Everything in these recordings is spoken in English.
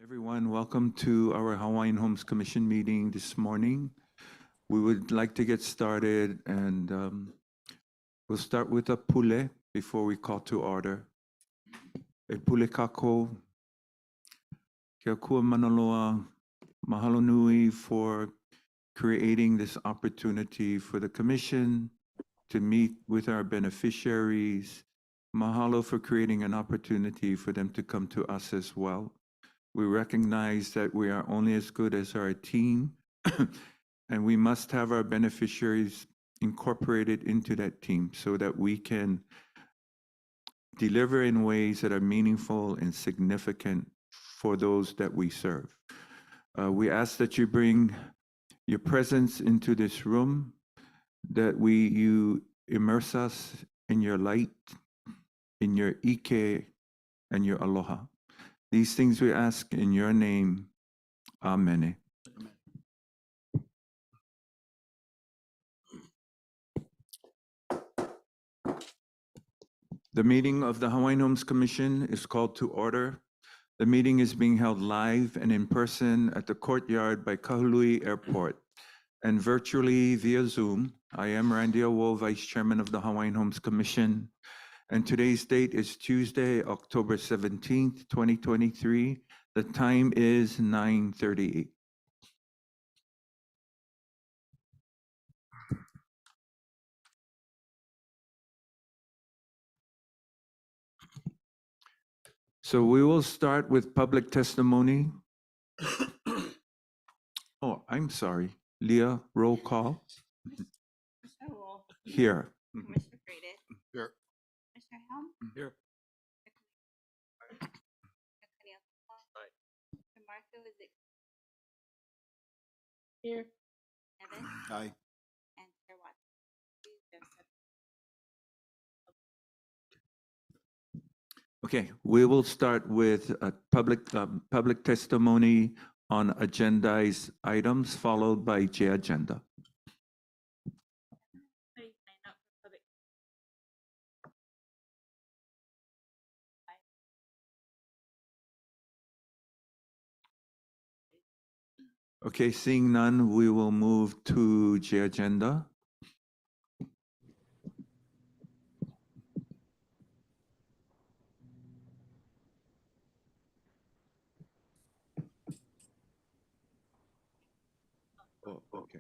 Everyone, welcome to our Hawaiian Homes Commission meeting this morning. We would like to get started and we'll start with a pule before we call to order. E pule kako, kia kua manaloa, mahalo nui for creating this opportunity for the commission to meet with our beneficiaries. Mahalo for creating an opportunity for them to come to us as well. We recognize that we are only as good as our team, and we must have our beneficiaries incorporated into that team so that we can deliver in ways that are meaningful and significant for those that we serve. We ask that you bring your presence into this room, that you immerse us in your light, in your ike, and your aloha. These things we ask in your name. Amen. The meeting of the Hawaiian Homes Commission is called to order. The meeting is being held live and in person at the courtyard by Kahului Airport and virtually via Zoom. I am Randy Awo, Vice Chairman of the Hawaiian Homes Commission. And today's date is Tuesday, October 17th, 2023. The time is 9:38. So we will start with public testimony. Oh, I'm sorry. Leah, roll call. Here. Commissioner Freitas. Here. Commissioner Helm. Here. Mr. Marco is it? Here. Evan Aye. and Chair Watson. Please, Joseph. Okay, we will start with a public testimony on agendized items followed by J agenda. Okay, seeing none, we will move to J agenda. Oh, okay.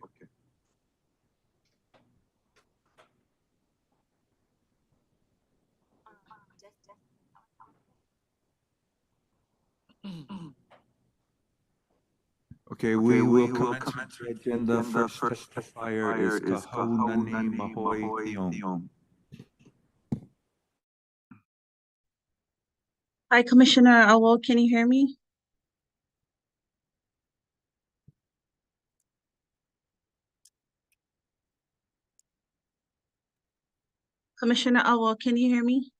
Okay, we will commence with the agenda. First testifier is Kahaunani Mahoi Thiong. Hi, Commissioner Awo, can you hear me? Commissioner Awo, can you hear me?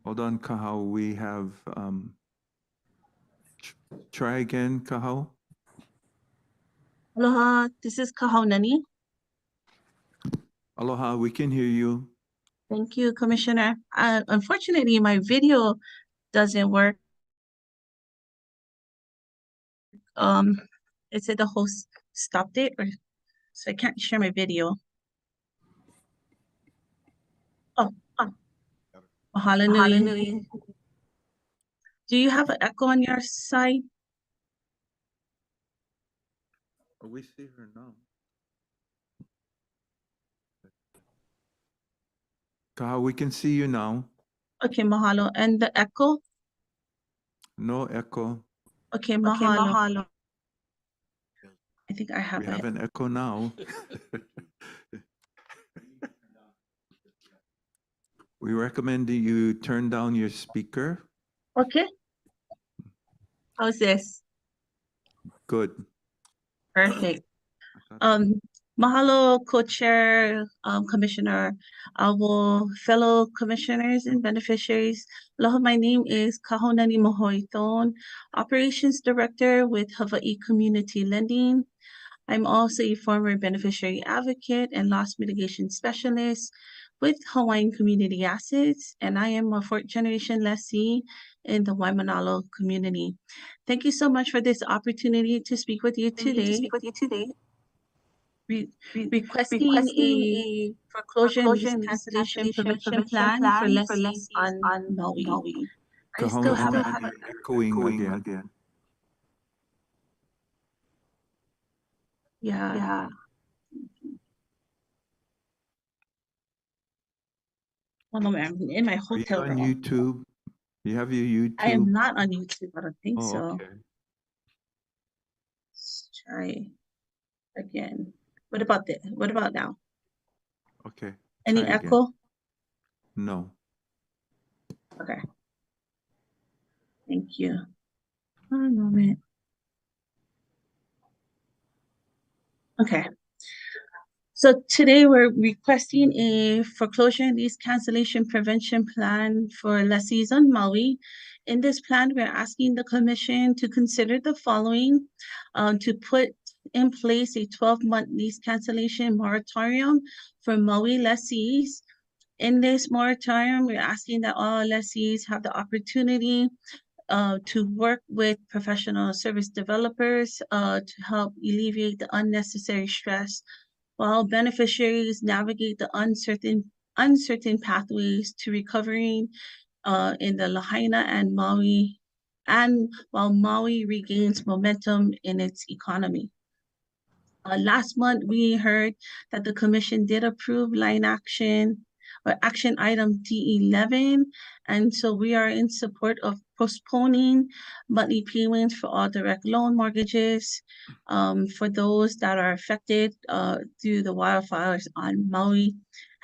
Hold on, Kahau. We have, try again, Kahau. Aloha, this is Kahaunani. Aloha, we can hear you. Thank you, Commissioner. Unfortunately, my video doesn't work. It said the host stopped it, so I can't share my video. Oh, hallelujah. Do you have an echo on your side? Oh, we see her now. Kahau, we can see you now. Okay, mahalo. And the echo? No echo. Okay, mahalo. I think I have We have an echo now. We recommend that you turn down your speaker. Okay. How's this? Good. Perfect. Mahalo, co-chair, commissioner, our fellow commissioners and beneficiaries. Aloha, my name is Kahonani Mahoithon, operations director with Hawaii Community Lending. I'm also a former beneficiary advocate and loss mitigation specialist with Hawaiian Community Assets, and I am a fourth generation lessee in the Waimanalo community. Thank you so much for this opportunity to speak with you today. Requesting a foreclosure and lease cancellation prevention plan for lessees on Maui. I still have Kahana, echoing again. yeah. One moment, I'm in my Are you hotel on room. YouTube? You have your YouTube? I am not on YouTube. I don't think Oh, so. okay. Let's try again. What about this? What about now? Okay. Any try again. echo? No. Okay. Thank you. One moment. Okay. So today we're requesting a foreclosure and lease cancellation prevention plan for lessees on Maui. In this plan, we're asking the commission to consider the following: to put in place a 12-month lease cancellation moratorium for Maui lessees. In this moratorium, we're asking that all lessees have the opportunity to work with professional service developers to help alleviate the unnecessary stress while beneficiaries navigate the uncertain pathways to recovering in the Lahaina and Maui, and while Maui regains momentum in its economy. Last month, we heard that the commission did approve line action or action item D11. And so we are in support of postponing monthly payments for all direct loan mortgages for those that are affected through the wildfires on Maui,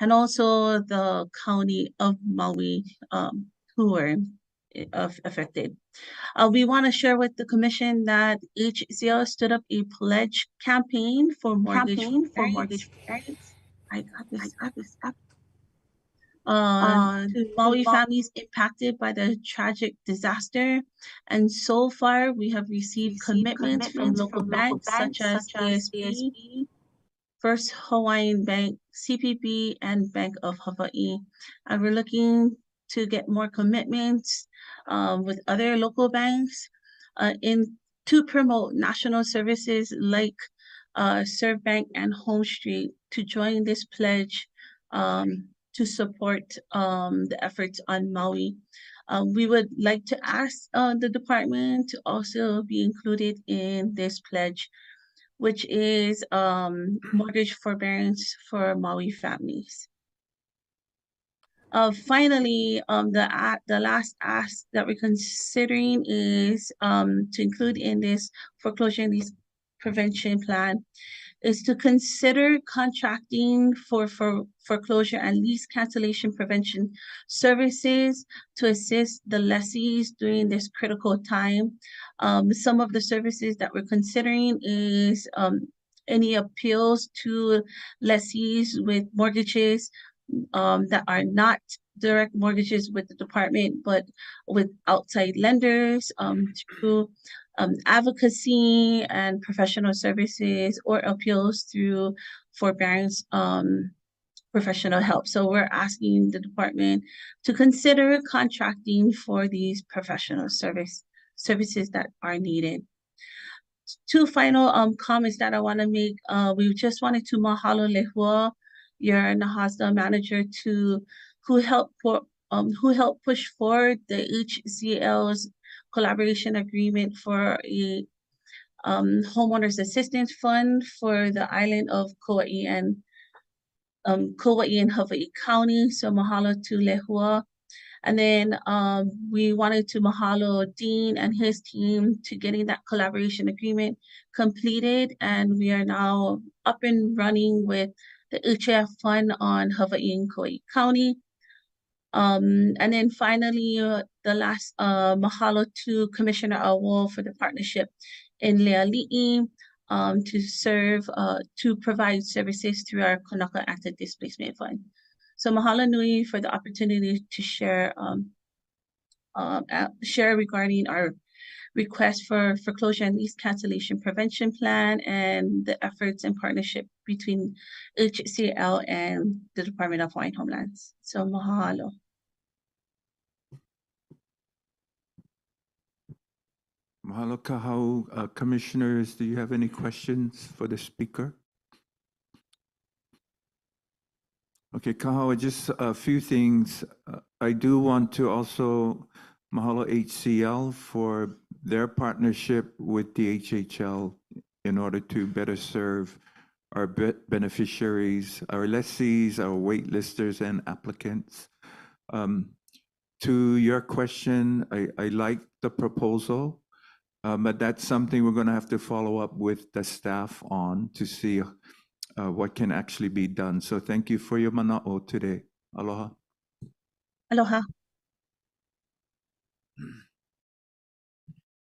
and also the county of Maui who were affected. We want to share with the commission that HCL stood up a pledge campaign for mortgage forbearance. I got this app. To Maui families impacted by the tragic disaster. And so far, we have received commitments from local banks such as ASB, First Hawaiian Bank, CPB, and Bank of Hawaii. And we're looking to get more commitments with other local banks to promote national services like Serve Bank and Home Street to join this pledge to support the efforts on Maui. We would like to ask the department to also be included in this pledge, which is mortgage forbearance for Maui families. Finally, the last ask that we're considering is to include in this foreclosure and lease prevention plan is to consider contracting for foreclosure and lease cancellation prevention services to assist the lessees during this critical time. Some of the services that we're considering is any appeals to lessees with mortgages that are not direct mortgages with the department, but with outside lenders through advocacy and professional services, or appeals through forbearance professional help. So we're asking the department to consider contracting for these professional services that are needed. Two final comments that I want to make. We just wanted to mahalo Lehua, your Nahasda manager, who helped push forward the HCL's collaboration agreement for a homeowners assistance fund for the island of Kauai and Hawaii County. So mahalo to Lehua. And then we wanted to mahalo Dean and his team to getting that collaboration agreement completed. And we are now up and running with the HAF fund on Hawaii and Kauai County. And then finally, the last mahalo to Commissioner Awo for the partnership in Leali'i to provide services through our Kanaka AntiDisplacement Fund. So mahalo nui for the opportunity to share regarding our request for foreclosure and lease cancellation prevention plan and the efforts and partnership between HCL and the Department of Hawaiian Homelands. So mahalo. Mahalo kahau. Commissioners, do you have any questions for the speaker? Okay, kahau, just a few things. I do want to also mahalo HCL for their partnership with the HHL in order to better serve our beneficiaries, our lessees, our waitlisters, and applicants. To your question, I like the proposal, but that's something we're going to have to follow up with the staff on to see what can actually be done. So thank you for your mana'o today. Aloha. Aloha.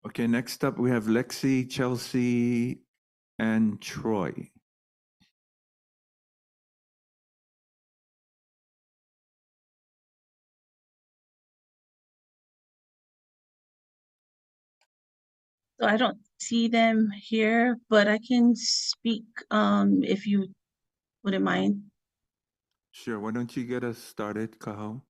Okay, next up we have Lexi, Chelsea, and Troy. So I don't see them here, but I can speak if you wouldn't mind. Sure, why don't you get us started, Kahau?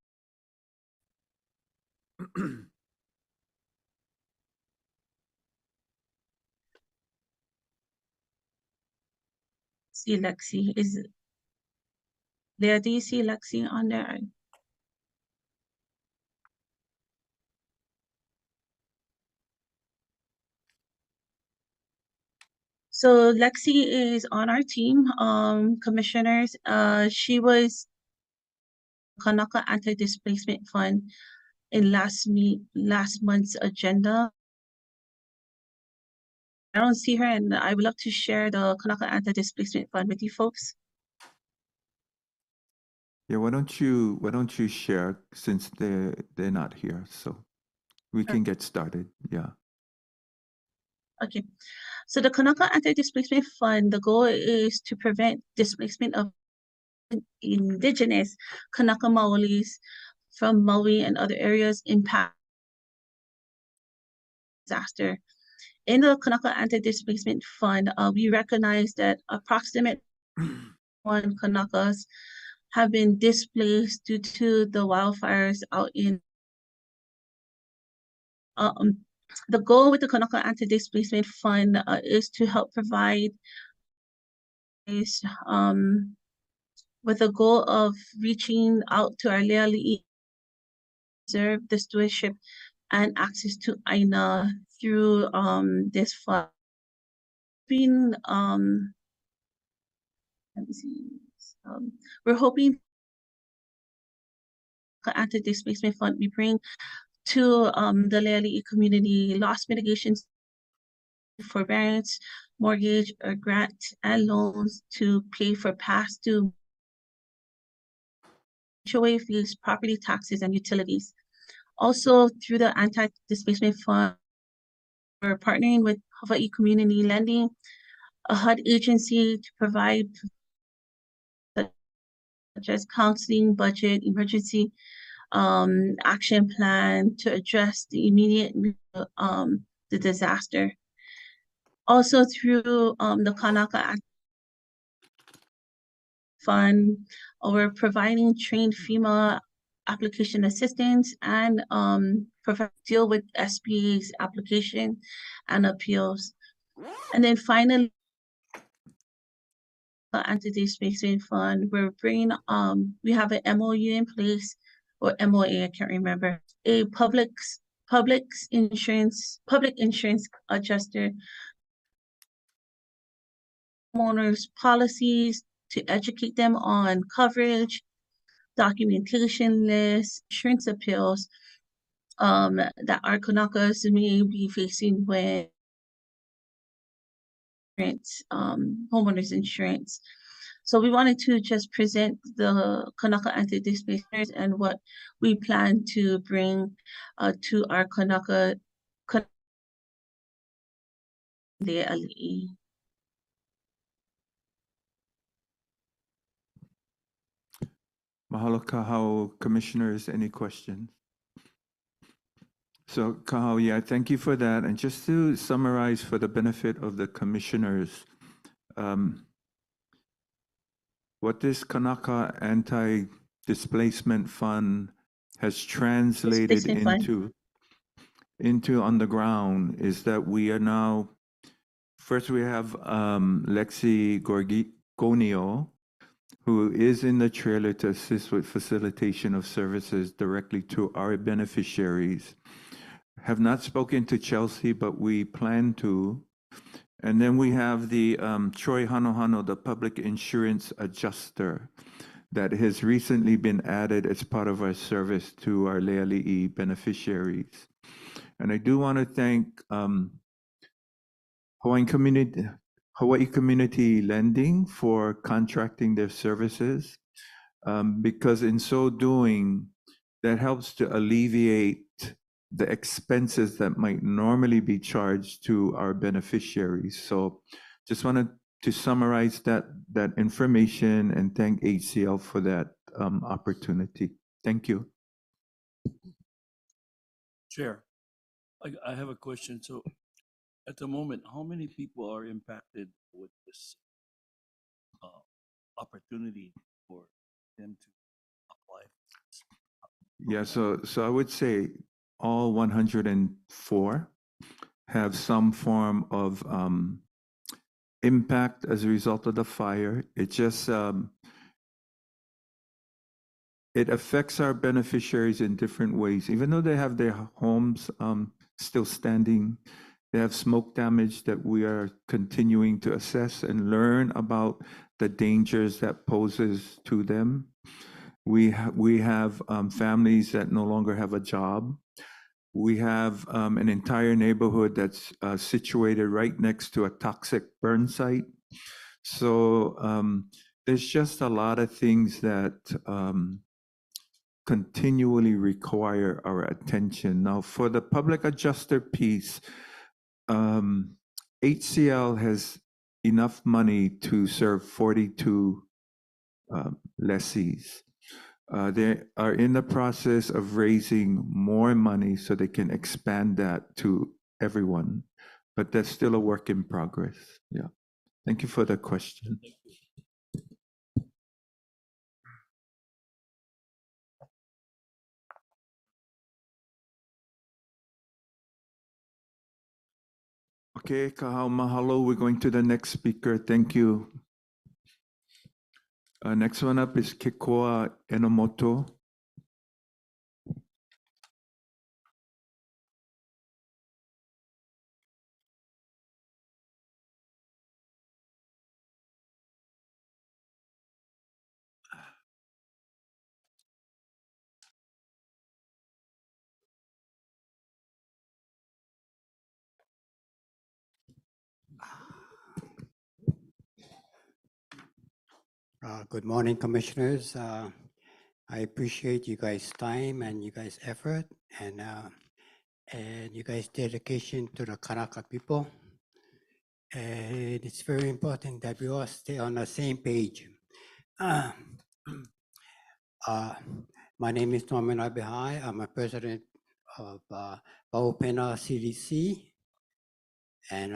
See Lexi. Is there, do you see Lexi on there? So Lexi is on our team, commissioners. She was Kanaka Anti-Displacement Fund in last month's agenda. I don't see her, and I would love to share the Kanaka Anti-Displacement Fund with you folks. Yeah, why don't you share since they're not here, so we can get started. Yeah. Okay, so the Kanaka Anti-Displacement Fund, the goal is to prevent displacement of indigenous Kanaka Maoris from Maui and other areas impacted disaster. In the Kanaka Anti-Displacement Fund, we recognize that approximately one Kanakas have been displaced due to the wildfires out in the goal with the Kanaka Anti-Displacement Fund is to help provide with the goal of reaching out to our Leali'i, preserve the stewardship and access to Aina through this fund. Let me see. We're hoping Anti-Displacement Fund we bring to the Leali'i community loss mitigation, forbearance, mortgage, or grant and loans to pay for past due HOA fees, property taxes, and utilities. Also, through the Anti-Displacement Fund, we're partnering with Hawaii Community Lending, a HUD agency to provide such as counseling, budget, emergency action plan to address the immediate the disaster. Also through the Kanaka Fund, we're providing trained FEMA application assistance and deal with SBA's application and appeals. And then finally, the Anti-Displacement Fund, we're bringing we have an MOU in place, or MOA, I can't remember, a public insurance adjuster, homeowners policies to educate them on coverage, documentation lists, insurance appeals that our Kanakas may be facing with homeowners insurance. So we wanted to just present the Kanaka Anti-Displacement and what we plan to bring to our Kanaka Leali'i. Mahalo kahau, commissioners, any questions? So, Kahao, yeah, thank you for that. And just to summarize for the benefit of the commissioners, um, what this Kanaka Anti-Displacement Fund has translated Displacement fund. into on the ground is that we are now, first we have Lexi Gorgonio, who is in the trailer to assist with facilitation of services directly to our beneficiaries. Have not spoken to Chelsea, but we plan to. And then we have the Choy Hano, the public insurance adjuster, that has recently been added as part of our service to our Leali'i beneficiaries. And I do want to thank Hawaii Community Lending for contracting their services, because in so doing, that helps to alleviate the expenses that might normally be charged to our beneficiaries. So just wanted to summarize that information and thank HCL for that opportunity. Thank you. Chair, I have a question. So at the moment, how many people are impacted with this opportunity for them to apply? Yeah, so I would say all 104 have some form of impact as a result of the fire. It just it affects our beneficiaries in different ways. Even though they have their homes still standing, they have smoke damage that we are continuing to assess and learn about the dangers that poses to them. We have families that no longer have a job. We have an entire neighborhood that's situated right next to a toxic burn site. So there's just a lot of things that continually require our attention. Now, for the public adjuster piece, HCL has enough money to serve 42 lessees. They are in the process of raising more money so they can expand that to everyone, but that's still a work in progress. Yeah. Thank you for the question. Okay, Kahao, mahalo. We're going to the next speaker. Thank you. Next one up is Kikaenomoto. Good morning, commissioners. I appreciate you guys' time and you guys' effort and you guys' dedication to the Kanaka people. And it's very important that we all stay on the same page. My name is Norman Abihai. I'm a president of Paupena CDC. And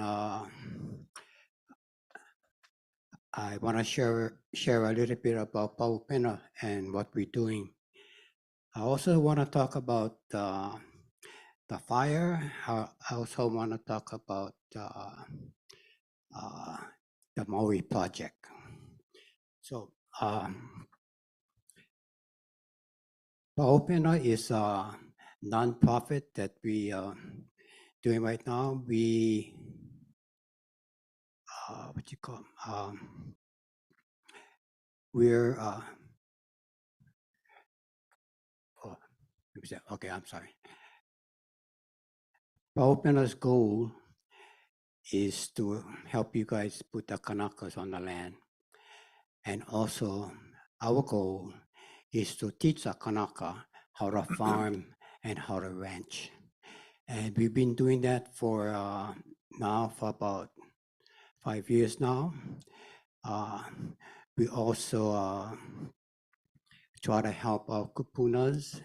I want to share a little bit about Paupena and what we're doing. I also want to talk about the fire. I also want to talk about the Maui project. So Paupena is a nonprofit that we are doing right now. We what you call we're okay, I'm sorry. Paupena's goal is to help you guys put the Kanakas on the land. And also our goal is to teach the Kanaka how to farm and how to ranch. And we've been doing that for now for about 5 years now. We also try to help our kupunas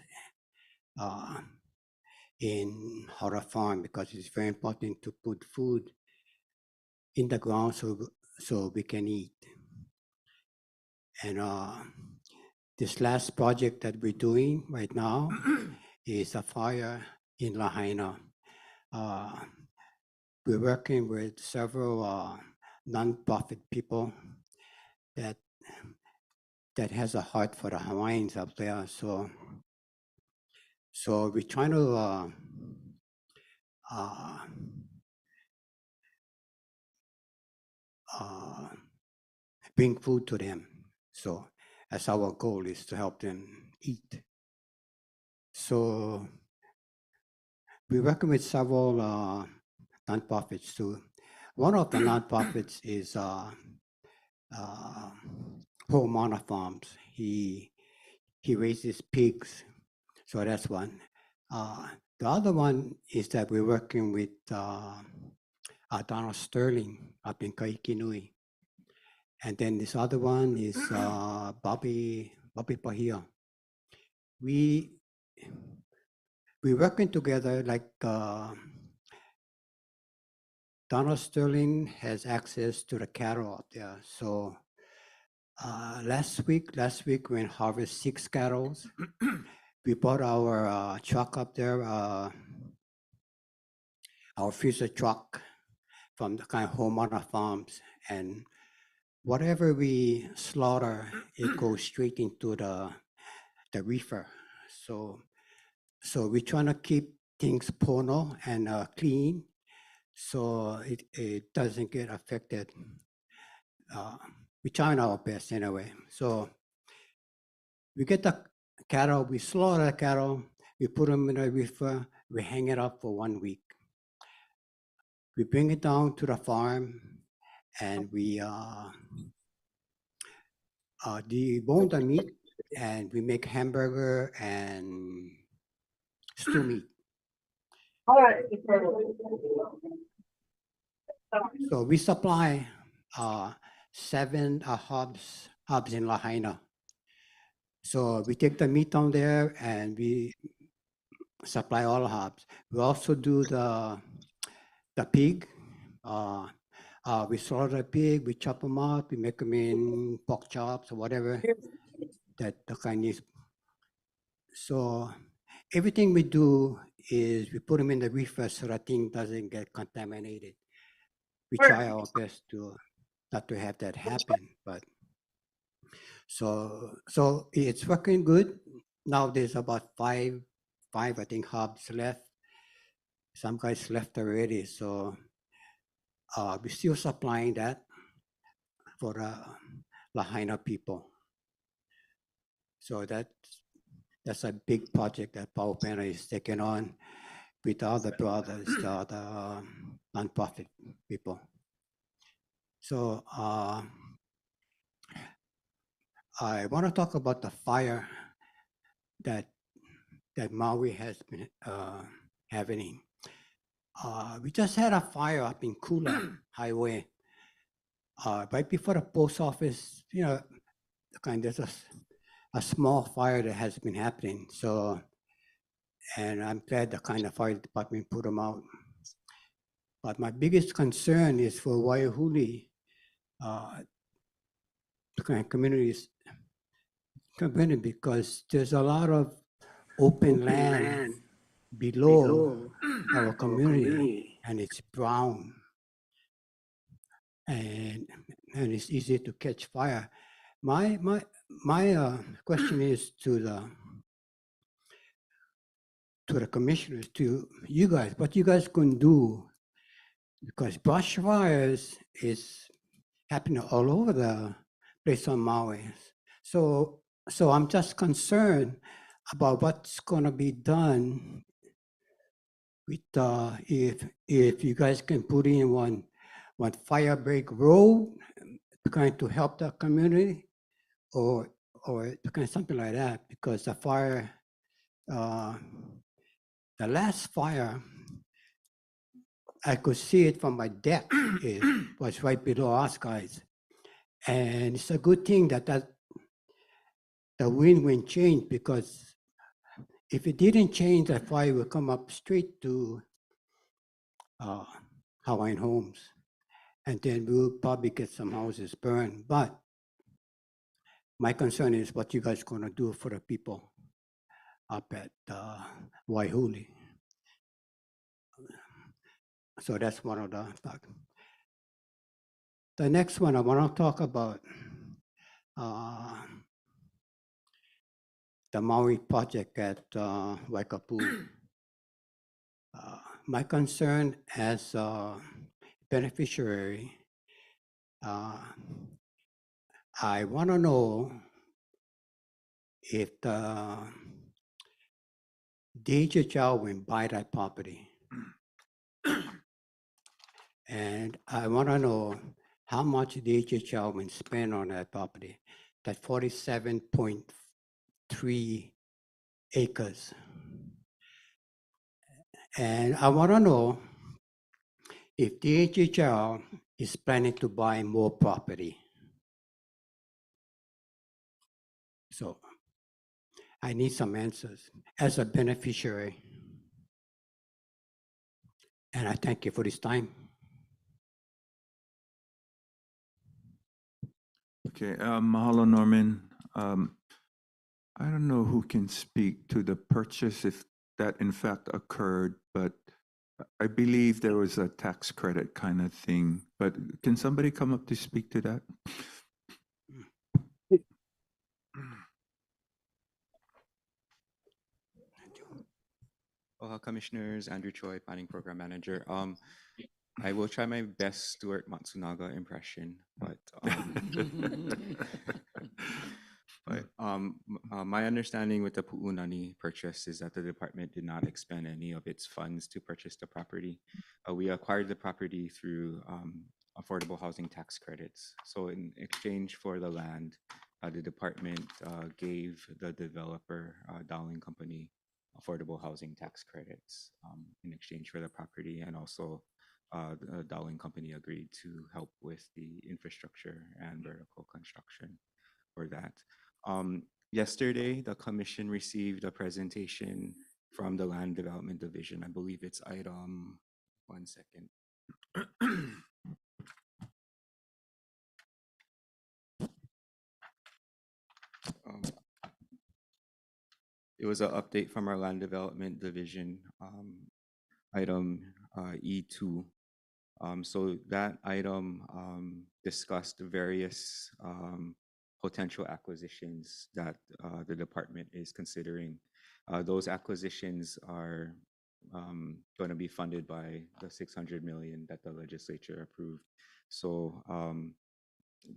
in Hara Farm because it's very important to put food in the ground so we can eat. And this last project that we're doing right now is a fire in Lahaina. We're working with several nonprofit people that has a heart for the Hawaiians up there. So we're trying to bring food to them. So that's our goal, is to help them eat. So we're working with several nonprofits too. One of the nonprofits is Hana Farms. He raises pigs, so that's one. The other one is that we're working with Donald Sterling up in Kikaenomoto. And then this other one is Bobby Pahia. We're working together, like Donald Sterling has access to the cattle up there. So last week we harvested 6 cattle. We bought our truck up there, our freezer truck from the kind of Homana Farms, and whatever we slaughter, it goes straight into the reefer. So we're trying to keep things pono and clean, so it doesn't get affected. We're trying our best anyway. So we get the cattle, we slaughter the cattle, we put them in a reefer, we hang it up for 1 week. We bring it down to the farm and we debone the meat, and we make hamburger and stew meat. So we supply 7 hubs in Lahaina. So we take the meat down there and we supply all hubs. We also do the pig. We slaughter the pig, we chop them up, we make them in pork chops or whatever that the kind is. So everything we do is we put them in the reefer so that thing doesn't get contaminated. We try our best to not to have that happen, but so it's working good. Now there's about five I think hubs left. Some guys left already, so we're still supplying that for Lahaina people. So that's a big project that Power Pena is taking on with other brothers, the other nonprofit people. So I want to talk about the fire that Maui has been having. We just had a fire up in Kula Highway right before the post office. You know, there's a small fire that has been happening. So, and I'm glad the kind of fire department put them out. But my biggest concern is for Waiahuli, the kind of community, because there's a lot of open land below our community, and it's brown, and it's easy to catch fire. My question is to the commissioners, to you guys, what you guys can do, because brush fires is happening all over the place on Maui. So I'm just concerned about what's going to be done with if you guys can put in one fire break road kind to help the community, or kind of something like that, because the fire, the last fire, I could see it from my deck. It was right below us guys, and it's a good thing that the wind changed, because if it didn't change, that fire would come up straight to Hawaiian Homes. And then we will probably get some houses burned. But my concern is what you guys gonna do for the people up at Waihuli. So that's one of the thoughts. The next one I want to talk about the Maui project at Waikapu. My concern as a beneficiary, I want to know if the DHHL will buy that property. And I want to know how much DHHL will spend on that property, that 47.3 acres. And I want to know if DHHL is planning to buy more property. So I need some answers as a beneficiary. And I thank you for this time. Okay, mahalo, Norman. I don't know who can speak to the purchase if that in fact occurred, but I believe there was a tax credit kind of thing. But can somebody come up to speak to that? Aloha, Commissioners. Andrew Choy, Planning Program Manager. I will try my best Stuart Matsunaga impression, but my understanding with the Pu'unani purchase is that the department did not expend any of its funds to purchase the property. We acquired the property through affordable housing tax credits. So in exchange for the land, the department gave the developer, Dowling Company, affordable housing tax credits in exchange for the property, and also the Dowling Company agreed to help with the infrastructure and vertical construction for that. Yesterday, the commission received a presentation from the Land Development Division. I believe it's item, one second. It was an update from our Land Development Division, item E2. So that item discussed various potential acquisitions that the department is considering. Those acquisitions are going to be funded by the 600 million that the legislature approved. So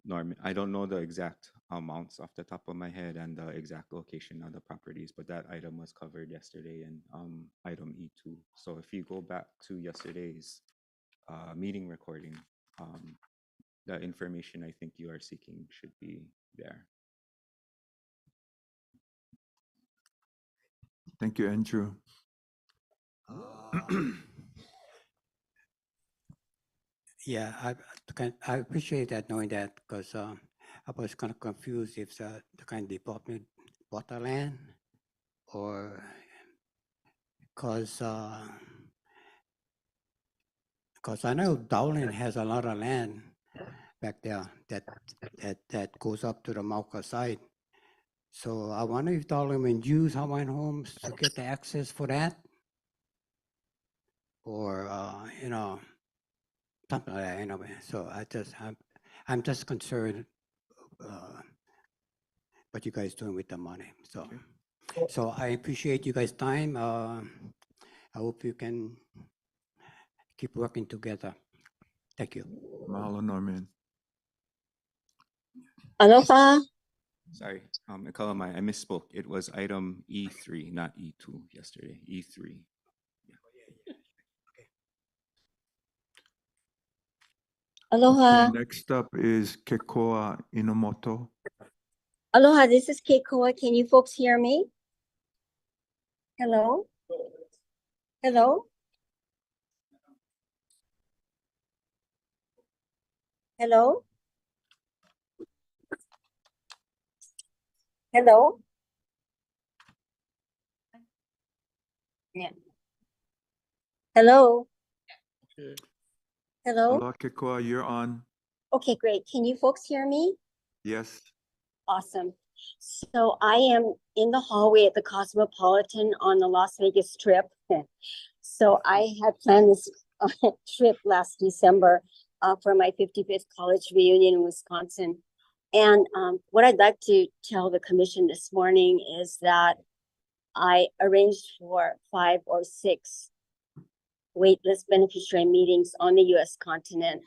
Norman, I don't know the exact amounts off the top of my head and the exact location of the properties, but that item was covered yesterday in item E2. So if you go back to yesterday's meeting recording, the information I think you are seeking should be there. Thank you, Andrew. Yeah, I appreciate that, knowing that, because I was kind of confused if the kind of department bought the land, or because I know Dowling has a lot of land back there that goes up to the Mauka side. So I wonder if Dowling will use Hawaiian Homes to get the access for that, or you know, something like that. Anyway, so I'm just concerned what you guys doing with the money. So so I appreciate you guys' time. I hope you can keep working together. Thank you. Mahalo, Norman. Aloha. Sorry, Kalamai, I misspoke. It was item E3, not E2 yesterday, E3. Aloha. Okay, next up is Kikaenomoto. Aloha, this is Koko. Can you folks hear me? Hello? Hello? Hello? Hello? Hello? Okay. Hello? Aloha Kekoa, you're on. Okay, great. Can you folks hear me? Yes. Awesome. So I am in the hallway at the Cosmopolitan on the Las Vegas trip. So I had planned this trip last December for my 55th college reunion in Wisconsin. And what I'd like to tell the commission this morning is that I arranged for 5 or 6 waitlist beneficiary meetings on the U.S. continent,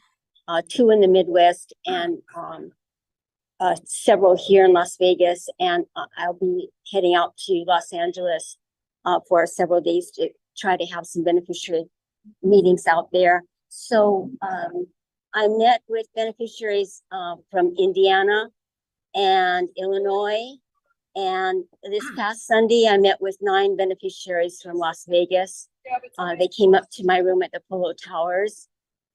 2 in the Midwest and several here in Las Vegas. And I'll be heading out to Los Angeles for several days to try to have some beneficiary meetings out there. So I met with beneficiaries from Indiana and Illinois. And this past Sunday, I met with 9 beneficiaries from Las Vegas. They came up to my room at the Polo Towers,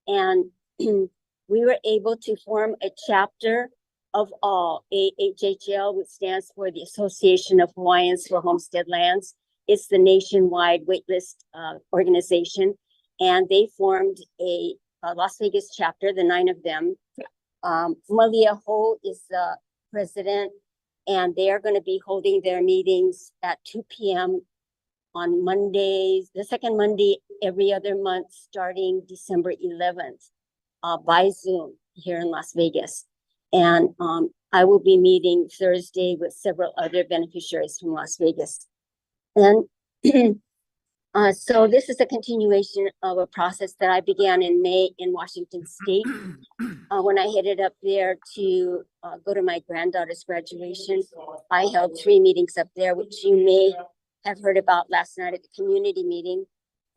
and we were able to form a chapter of all. AHHL, which stands for the Association of Hawaiians for Homestead Lands. It's the nationwide waitlist organization, and they formed a Las Vegas chapter, the 9 of them. Malia Ho is the president, and they are going to be holding their meetings at 2 p.m. on Mondays, the second Monday every other month, starting December 11th, by Zoom here in Las Vegas. And I will be meeting Thursday with several other beneficiaries from Las Vegas. And so this is a continuation of a process that I began in May in Washington State. When I headed up there to go to my granddaughter's graduation, I held 3 meetings up there, which you may have heard about last night at the community meeting.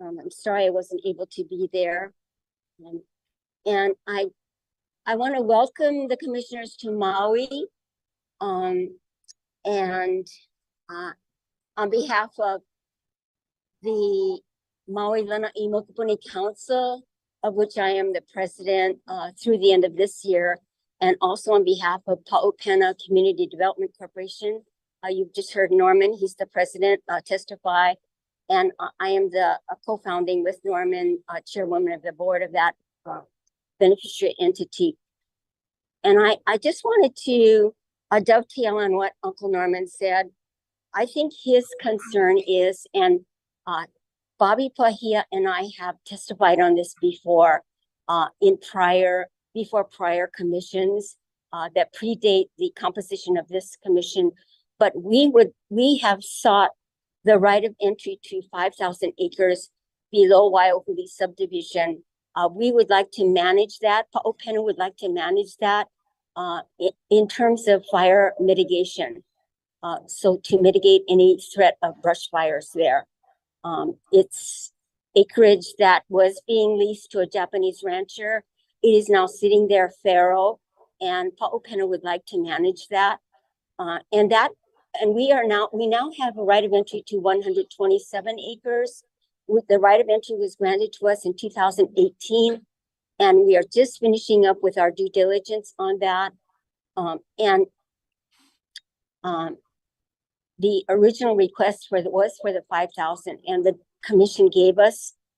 I'm sorry I wasn't able to be there. And I want to welcome the commissioners to Maui. And on behalf of the Maui Lanai Mokupuni Council, of which I am the president through the end of this year, and also on behalf of Pa'upena Community Development Corporation. You've just heard Norman, he's the president, testify, and I am the co-founding with Norman, chairwoman of the board of that beneficiary entity. And I just wanted to dovetail on what Uncle Norman said. I think his concern is, and Bobby Pahia and I have testified on this before before prior commissions that predate the composition of this commission, but we have sought the right of entry to 5,000 acres below Waiahuli subdivision. We would like to manage that. Pa'upena would like to manage that in terms of fire mitigation. So to mitigate any threat of brush fires there. It's acreage that was being leased to a Japanese rancher. It is now sitting there fallow, and Pa'upena would like to manage that. And we now have a right of entry to 127 acres. The right of entry was granted to us in 2018, and we are just finishing up with our due diligence on that. The original request was for the 5,000, and the commission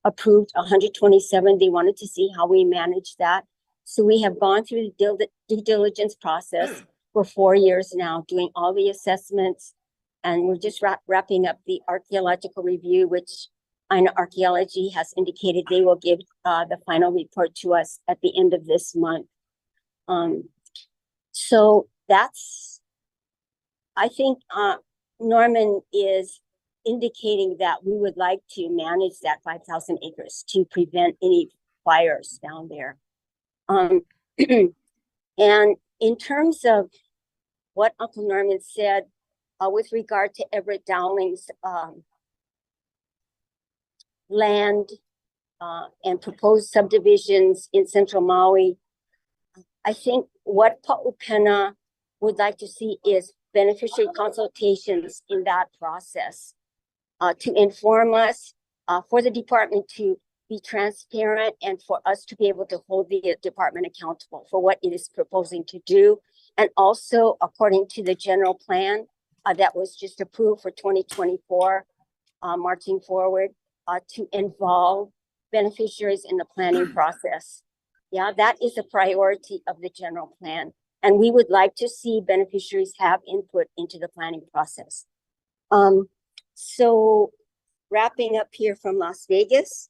approved 127. They wanted to see how we manage that. So we have gone through the due diligence process for 4 years now, doing all the assessments, and we're just wrapping up the archaeological review, which I know Archaeology has indicated they will give the final report to us at the end of this month. So I think Norman is indicating that we would like to manage that 5,000 acres to prevent any fires down there. And in terms of what Uncle Norman said with regard to Everett Dowling's land and proposed subdivisions in central Maui, I think what Pa'upena would like to see is beneficiary consultations in that process to inform us, for the department to be transparent, and for us to be able to hold the department accountable for what it is proposing to do. And also, according to the general plan that was just approved for 2024, marching forward to involve beneficiaries in the planning process. Yeah, that is a priority of the general plan. And we would like to see beneficiaries have input into the planning process. So wrapping up here from Las Vegas,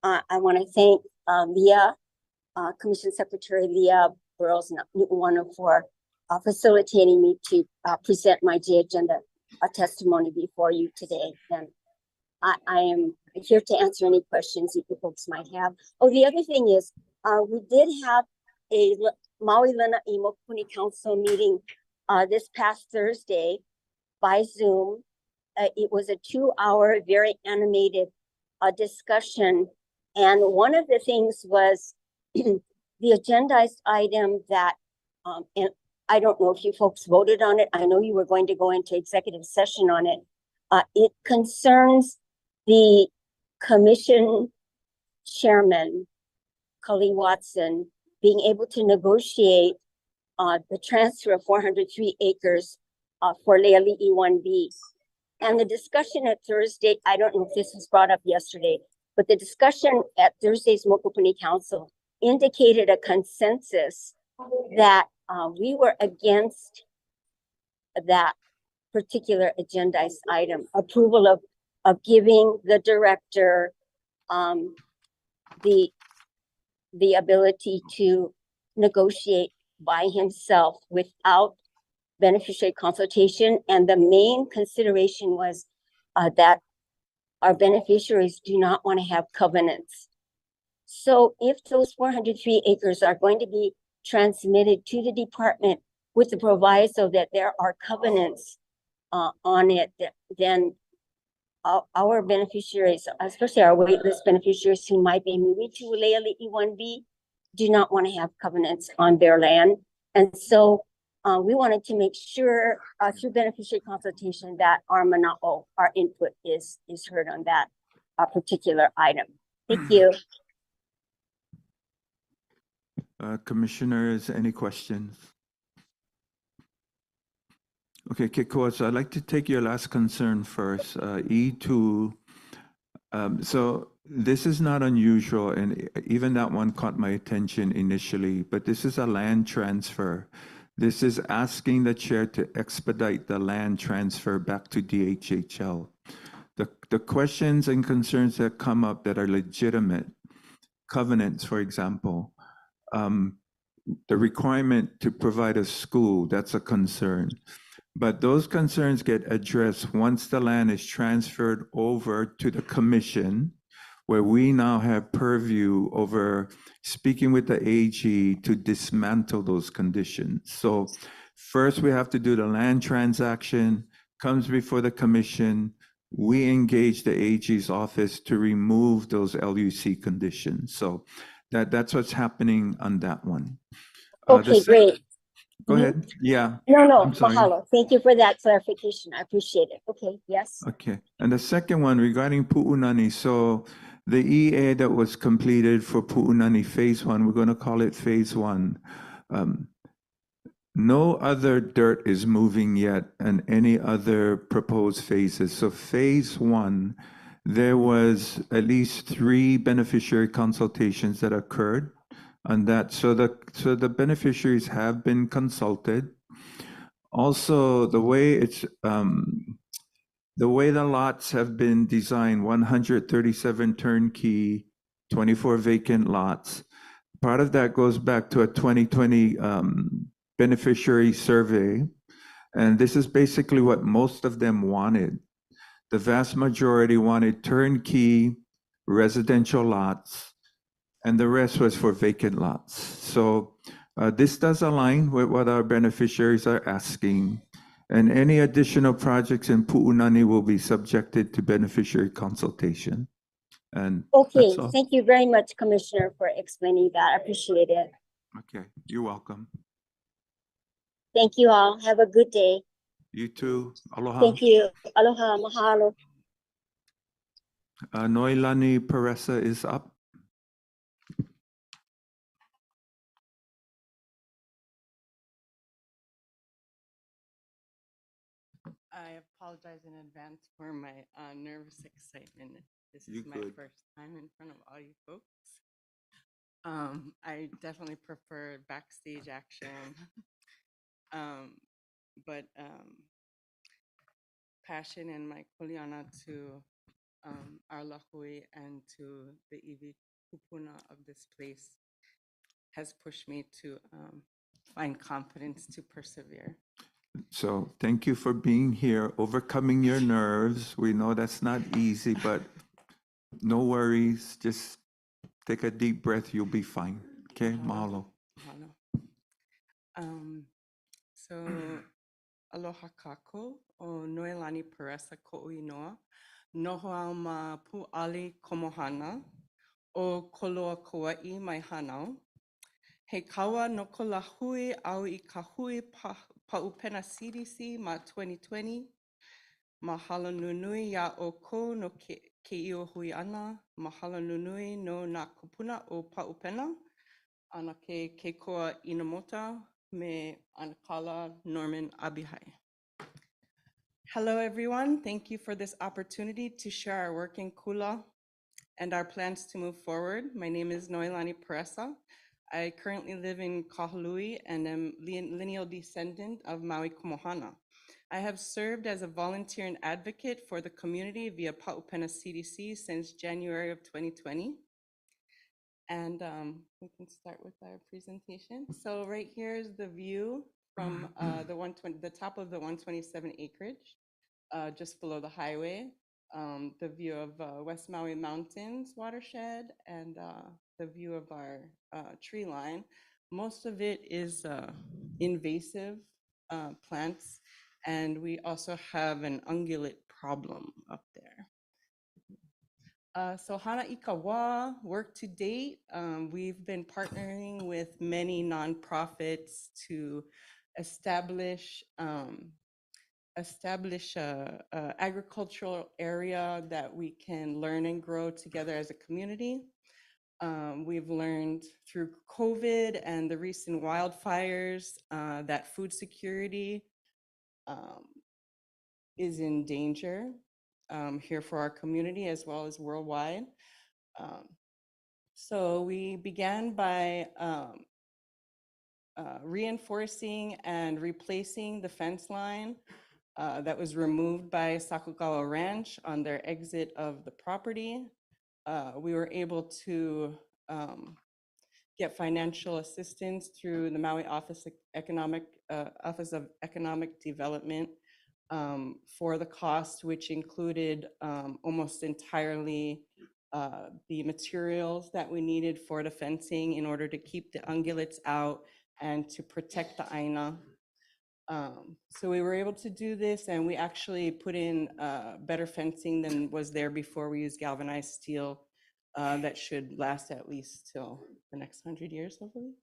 I want to thank Leah, Commission Secretary Leah Burrows Newton for facilitating me to present my J agenda testimony before you today. And I am here to answer any questions you folks might have. Oh, the other thing is, we did have a Maui Lanai Mokupuni Council meeting this past Thursday by Zoom. It was a 2-hour, very animated discussion. And one of the things was the agendized item that, and I don't know if you folks voted on it. I know you were going to go into executive session on it. It concerns the commission chairman, Cully Watson, being able to negotiate the transfer of 403 acres for Leali'i 1B. And the discussion at Thursday, I don't know if this was brought up yesterday, but the discussion at Thursday's Mokupuni Council indicated a consensus that we were against that particular agendized item, approval of giving the director the ability to negotiate by himself without beneficiary consultation. And the main consideration was that our beneficiaries do not want to have covenants. So if those 403 acres are going to be transmitted to the department with the proviso that there are covenants on it, then our beneficiaries, especially our waitlist beneficiaries who might be moving to Leali'i 1B, do not want to have covenants on their land. And so we wanted to make sure through beneficiary consultation that our mana'o, our input is heard on that particular item. Thank you. Commissioners, any questions? Okay, Kiko, so I'd like to take your last concern first. E2, so this is not unusual, and even that one caught my attention initially, but this is a land transfer. This is asking the chair to expedite the land transfer back to DHHL. The questions and concerns that come up that are legitimate, covenants, for example, the requirement to provide a school, that's a concern. But those concerns get addressed once the land is transferred over to the commission, where we now have purview over speaking with the AG to dismantle those conditions. So first we have to do the land transaction, comes before the commission, we engage the AG's office to remove those LUC conditions. So that's what's happening on that one. Okay, great. Go ahead. Yeah. No, I'm sorry. mahalo. Thank you for that clarification. I appreciate it. Okay, yes. Okay. And the second one regarding Pu'unani. So the EA that was completed for Pu'unani phase 1, we're going to call it phase 1. No other dirt is moving yet and any other proposed phases. So phase 1, there was at least 3 beneficiary consultations that occurred on that. So the beneficiaries have been consulted. Also, the way the lots have been designed, 137 turnkey, 24 vacant lots. Part of that goes back to a 2020 beneficiary survey. And this is basically what most of them wanted. The vast majority wanted turnkey residential lots, and the rest was for vacant lots. So this does align with what our beneficiaries are asking. And any additional projects in Pu'unani will be subjected to beneficiary consultation. And Okay, that's all. thank you very much, Commissioner, for explaining that. I appreciate it. Okay, you're welcome. Thank you all. Have a good day. You too. Aloha. Thank you. Aloha, mahalo. Noilani Peressa is up. I apologize in advance for my nervous excitement. This You is my good. first time in front of all you folks. I definitely prefer backstage action. But passion and my kuleana to our lahui and to the iwi kupuna of this place has pushed me to find confidence to persevere. So thank you for being here, overcoming your nerves. We know that's not easy, but no worries. Just take a deep breath. You'll be fine. Okay, mahalo. Mahalo. So aloha kako o Noelani Peresa Ko'uinoa, noho au ma pu'ali komohana o Koloa Kauai mai Hanau. He kaua no ko la hui au I ka hui pa'upena CDC ma 2020. Mahalo nunui ya o ko no ke io hui ana. Mahalo nunui no na kupuna o pa'upena. Ana ke koa Inamoto me Anakala Norman Abihai. Hello, everyone. Thank you for this opportunity to share our work in Kula and our plans to move forward. My name is Noelani Peresa. I currently live in Kahului and am lineal descendant of Maui Komohana. I have served as a volunteer and advocate for the community via Pa'upena CDC since January of 2020. And we can start with our presentation. So right here is the view from the top of the 127 acreage, just below the highway. The view of West Maui Mountains watershed and the view of our tree line. Most of it is invasive plants, and we also have an ungulate problem up there. So Hana Ikawa, work to date, we've been partnering with many nonprofits to establish a agricultural area that we can learn and grow together as a community. We've learned through COVID and the recent wildfires that food security is in danger here for our community as well as worldwide. So we began by reinforcing and replacing the fence line that was removed by Sakugawa Ranch on their exit of the property. We were able to get financial assistance through the Maui Office of Economic Development for the cost, which included almost entirely the materials that we needed for the fencing in order to keep the ungulates out and to protect the aina. So we were able to do this, and we actually put in better fencing than was there before. We used galvanized steel that should last at least till the next 100 years, hopefully.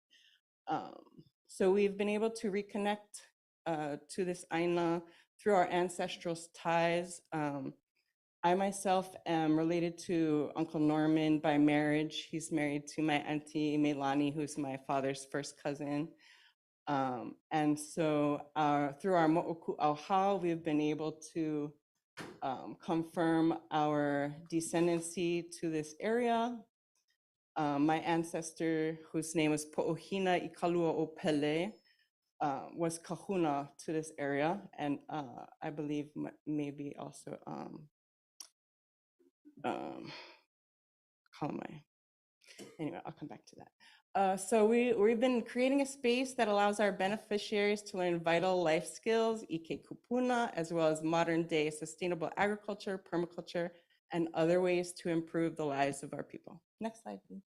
So we've been able to reconnect to this aina through our ancestral ties. I myself am related to Uncle Norman by marriage. He's married to my auntie Melani, who's my father's first cousin. And so through our mo'oku auha, we've been able to confirm our descendancy to this area. My ancestor, whose name was Po'ohina Ikalua o Pele, was kahuna to this area, and I believe maybe also anyway, I'll come back to that. So we've been creating a space that allows our beneficiaries to learn vital life skills, ike kupuna, as well as modern day sustainable agriculture, permaculture, and other ways to improve the lives of our people. Next slide, please.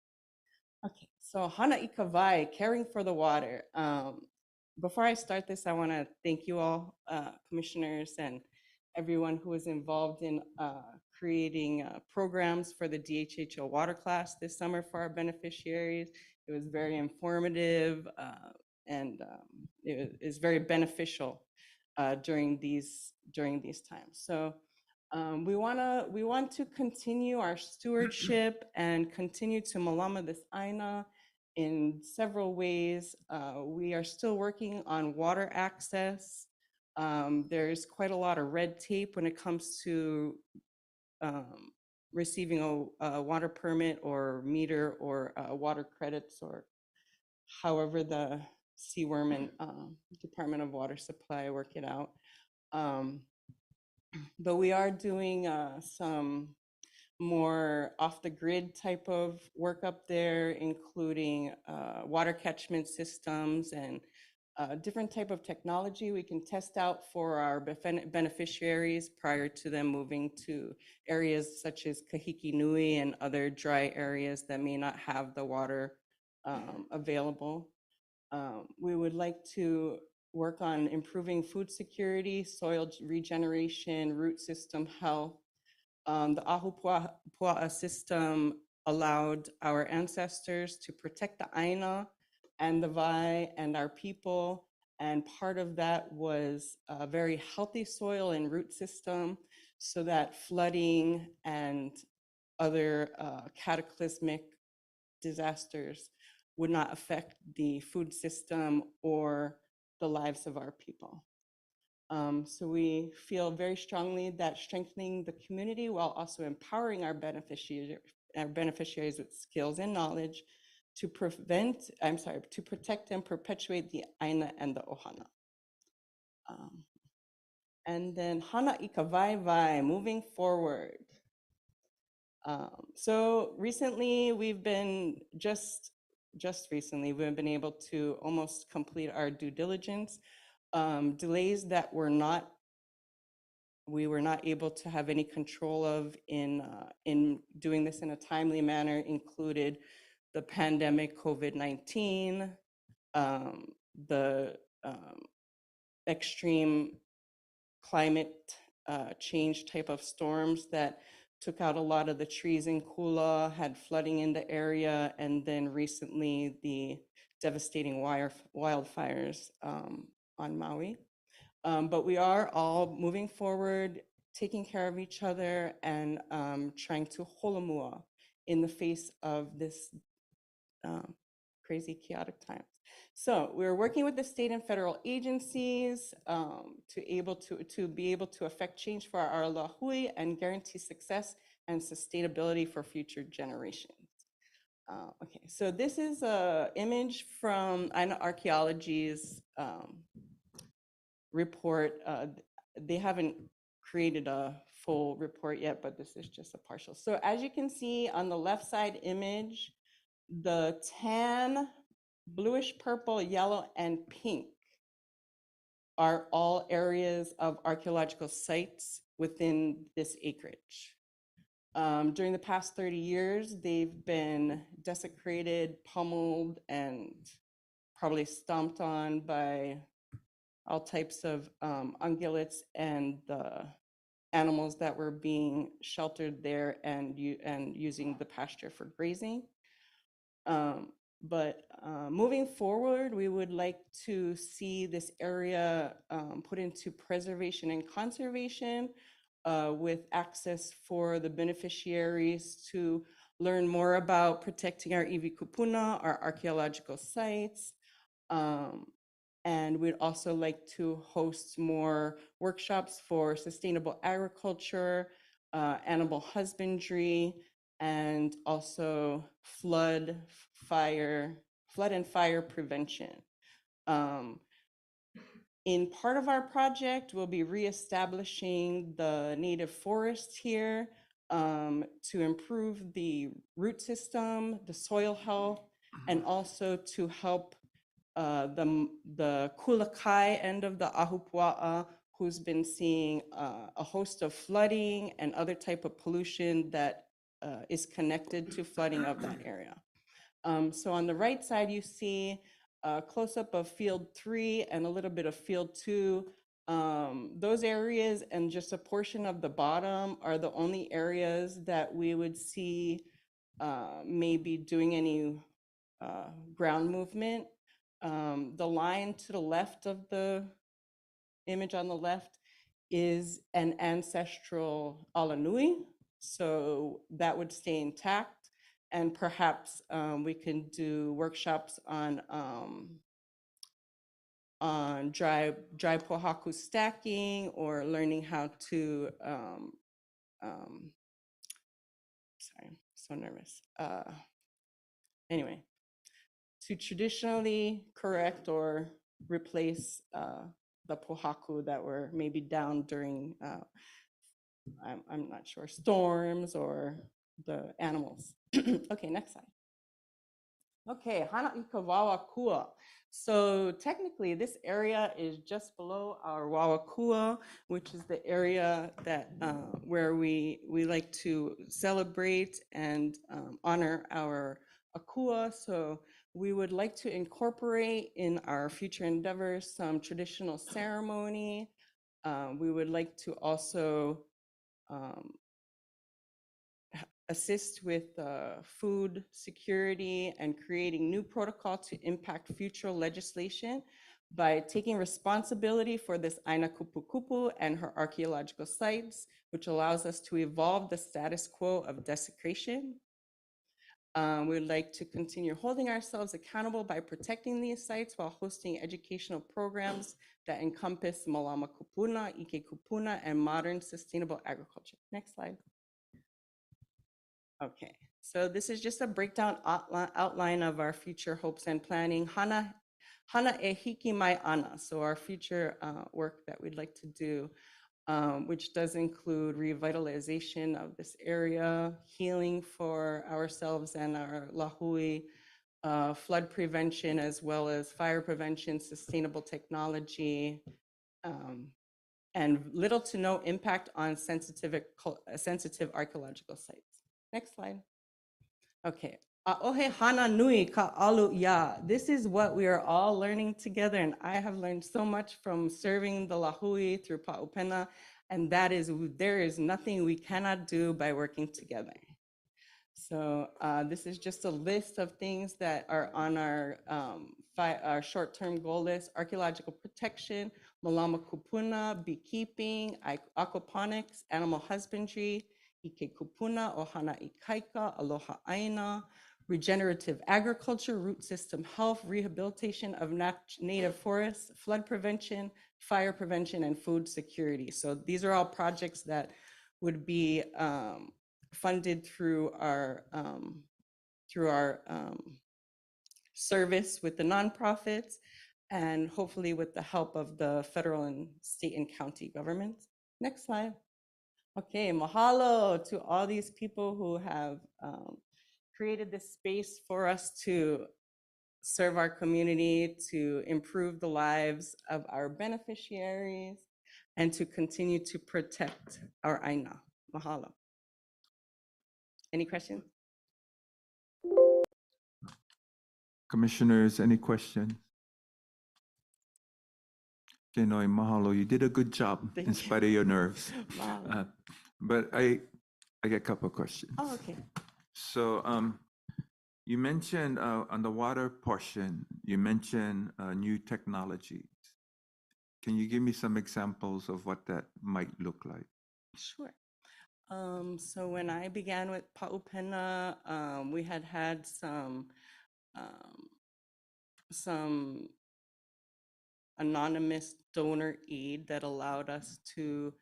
Okay, so Hana Ikawai, caring for the water. Before I start this, I want to thank you all, commissioners and everyone who was involved in creating programs for the DHHO water class this summer for our beneficiaries. It was very informative and it is very beneficial during these times. So we want to continue our stewardship and continue to malama this aina in several ways. We are still working on water access There's quite a lot of red tape when it comes to receiving a water permit or meter or water credits, or however the Seaworm and Department of Water Supply work it out. But we are doing some more off the grid type of work up there, including water catchment systems and different type of technology we can test out for our beneficiaries prior to them moving to areas such as Kahiki Nui and other dry areas that may not have the water available. We would like to work on improving food security, soil regeneration, root system health. The Ahupua'a system allowed our ancestors to protect the Aina and the Vai and our people. And part of that was a very healthy soil and root system so that flooding and other cataclysmic disasters would not affect the food system or the lives of our people. So we feel very strongly that strengthening the community while also empowering our beneficiaries with skills and knowledge to protect and perpetuate the Aina and the Ohana. And then Hana Ika Vai Vai, moving forward. So recently we've been just recently we've been able to almost complete our due diligence. Delays that we were not able to have any control of in doing this in a timely manner included the pandemic COVID-19, the extreme climate change type of storms that took out a lot of the trees in Kula, had flooding in the area, and then recently the devastating wildfires on Maui. But we are all moving forward, taking care of each other, and trying to holomua in the face of this crazy, chaotic times. So we're working with the state and federal agencies to be able to affect change for our lahui and guarantee success and sustainability for future generations. Okay, so this is an image from Archaeology's report. They haven't created a full report yet, but this is just a partial. So as you can see on the left side image, the tan, bluish purple, yellow, and pink are all areas of archaeological sites within this acreage. During the past 30 years, they've been desecrated, pummeled, and probably stomped on by all types of ungulates and the animals that were being sheltered there and using the pasture for grazing. But moving forward, we would like to see this area put into preservation and conservation with access for the beneficiaries to learn more about protecting our iwi kupuna, our archaeological sites. And we'd also like to host more workshops for sustainable agriculture, animal husbandry, and also flood and fire prevention. In part of our project, we'll be reestablishing the native forest here to improve the root system, the soil health, and also to help the Kulakai end of the Ahupua'a, who's been seeing a host of flooding and other type of pollution that is connected to flooding of that area. So on the right side, you see a close-up of field 3 and a little bit of field 2. Those areas and just a portion of the bottom are the only areas that we would see maybe doing any ground movement. The line to the left of the image on the left is an ancestral Alanui, so that would stay intact. And perhaps we can do workshops on on dry pohaku stacking or learning how to, sorry, I'm so nervous. Anyway, to traditionally correct or replace the pohaku that were maybe down during, I'm not sure, storms or the animals. Okay, next slide. Okay, Hana Ikawawa Kua. So technically this area is just below our Wawakua, which is the area that where we like to celebrate and honor our Akua. So we would like to incorporate in our future endeavors some traditional ceremony. We would like to also assist with food security and creating new protocol to impact future legislation by taking responsibility for this Aina Kupu Kupu and her archaeological sites, which allows us to evolve the status quo of desecration. We'd like to continue holding ourselves accountable by protecting these sites while hosting educational programs that encompass Malama Kupuna, Ike Kupuna, and modern sustainable agriculture. Next slide. Okay, so this is just a breakdown outline of our future hopes and planning. Hana e hiki mai ana, so our future work that we'd like to do, which does include revitalization of this area, healing for ourselves and our lahui, flood prevention, as well as fire prevention, sustainable technology, and little to no impact on sensitive archaeological sites. Next slide. Okay. Aohe hana nui ka alu ya. This is what we are all learning together, and I have learned so much from serving the lahui through Pa'upena, and that is there is nothing we cannot do by working together. So this is just a list of things that are on our short-term goal list: archaeological protection, malama kupuna, beekeeping, aquaponics, animal husbandry, Ike kupuna, ohana ikaika, aloha aina, regenerative agriculture, root system health, rehabilitation of native forests, flood prevention, fire prevention, and food security. So these are all projects that would be funded through our service with the nonprofits, and hopefully with the help of the federal and state and county governments. Next slide. Okay, mahalo to all these people who have created this space for us to serve our community, to improve the lives of our beneficiaries, and to continue to protect our aina. Mahalo. Any questions? Commissioners, any questions? Kenoi, mahalo. You did a good job Thank in you. spite of your nerves. Mahalo. But I get a couple of questions. Oh, okay. So you mentioned on the water portion, you mentioned new technologies. Can you give me some examples of what that might look like? Sure. So when I began with Pa'upena, we had some anonymous donor aid that allowed us to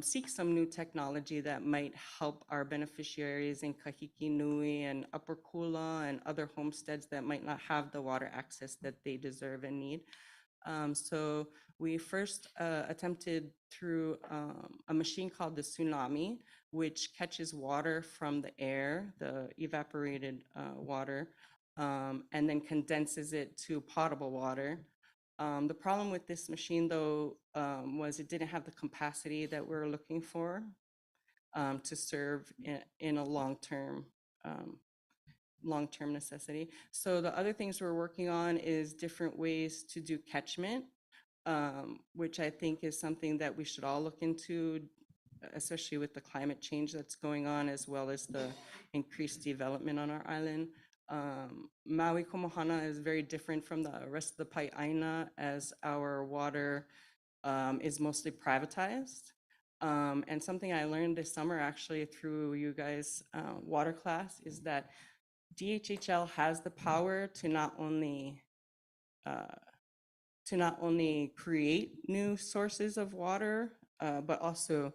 seek some new technology that might help our beneficiaries in Kahiki Nui and Upper Kula and other homesteads that might not have the water access that they deserve and need. So we first attempted through a machine called the Tsunami, which catches water from the air, the evaporated water, and then condenses it to potable water. The problem with this machine, though, was it didn't have the capacity that we're looking for to serve in a long-term necessity. So the other things we're working on is different ways to do catchment, which I think is something that we should all look into, especially with the climate change that's going on, as well as the increased development on our island. Maui Komohana is very different from the rest of the Pai'aina, as our water is mostly privatized. And something I learned this summer, actually, through you guys' water class, is that DHHL has the power to not only to not only create new sources of water, but also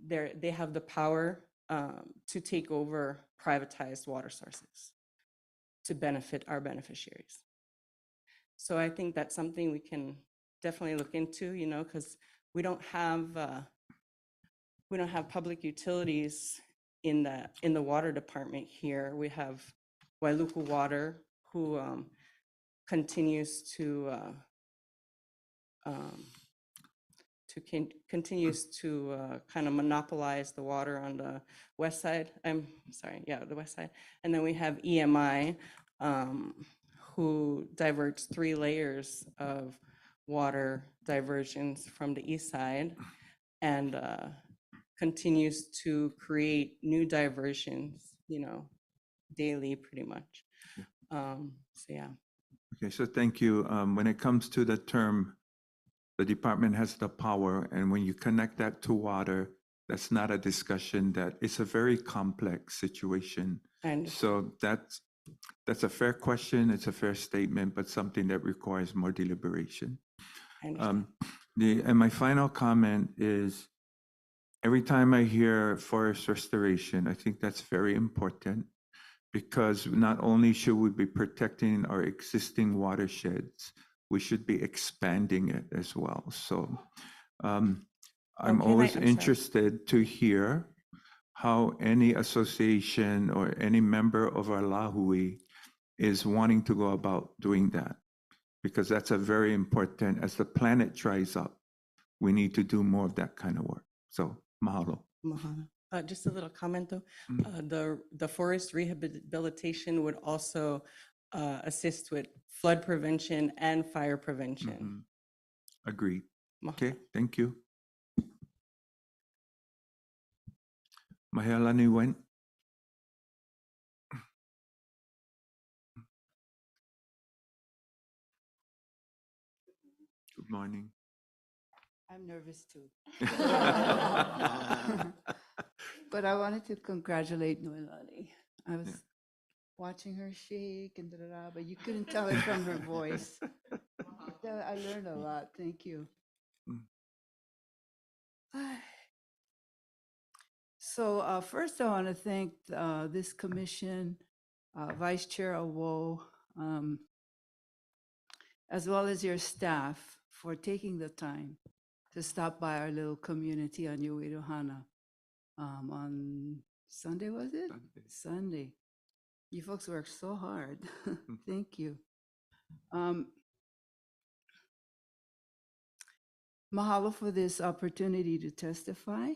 they have the power to take over privatized water sources to benefit our beneficiaries. So I think that's something we can definitely look into, you know, because we don't have public utilities in the water department here. We have Wailuku Water, who continues to kind of monopolize the water on the west side. I'm sorry, yeah, the west side. And then we have EMI, who diverts 3 layers of water diversions from the east side and continues to create new diversions, you know, daily pretty much. So yeah. Okay, so thank you. When it comes to the term, the department has the power, and when you connect that to water, that's not a discussion. That it's a very complex situation. And So that's a fair question. It's a fair statement, but something that requires more deliberation. I understand. And my final comment is, every time I hear forest restoration, I think that's very important, because not only should we be protecting our existing watersheds, we should be expanding it as well. So I'm always interested to hear how any association or any member of our Lahui is wanting to go about doing that, because that's a very important, as the planet dries up, we need to do more of that kind of work. So mahalo. Mahana. Just a little comment though. The forest rehabilitation would also assist with flood prevention and fire prevention. Agreed. Mahana. Okay, thank you. Mahealani went. Good morning. I'm nervous too. But I wanted to congratulate Noelani. I was watching her shake and da-da-da, but you couldn't tell it from her voice. I learned a lot. Thank you. So first I want to thank this commission, Vice Chair Awo, as well as your staff for taking the time to stop by our little community on your way to Hana on Sunday, was it? Sunday. You folks worked so hard. Thank you. Mahalo for this opportunity to testify.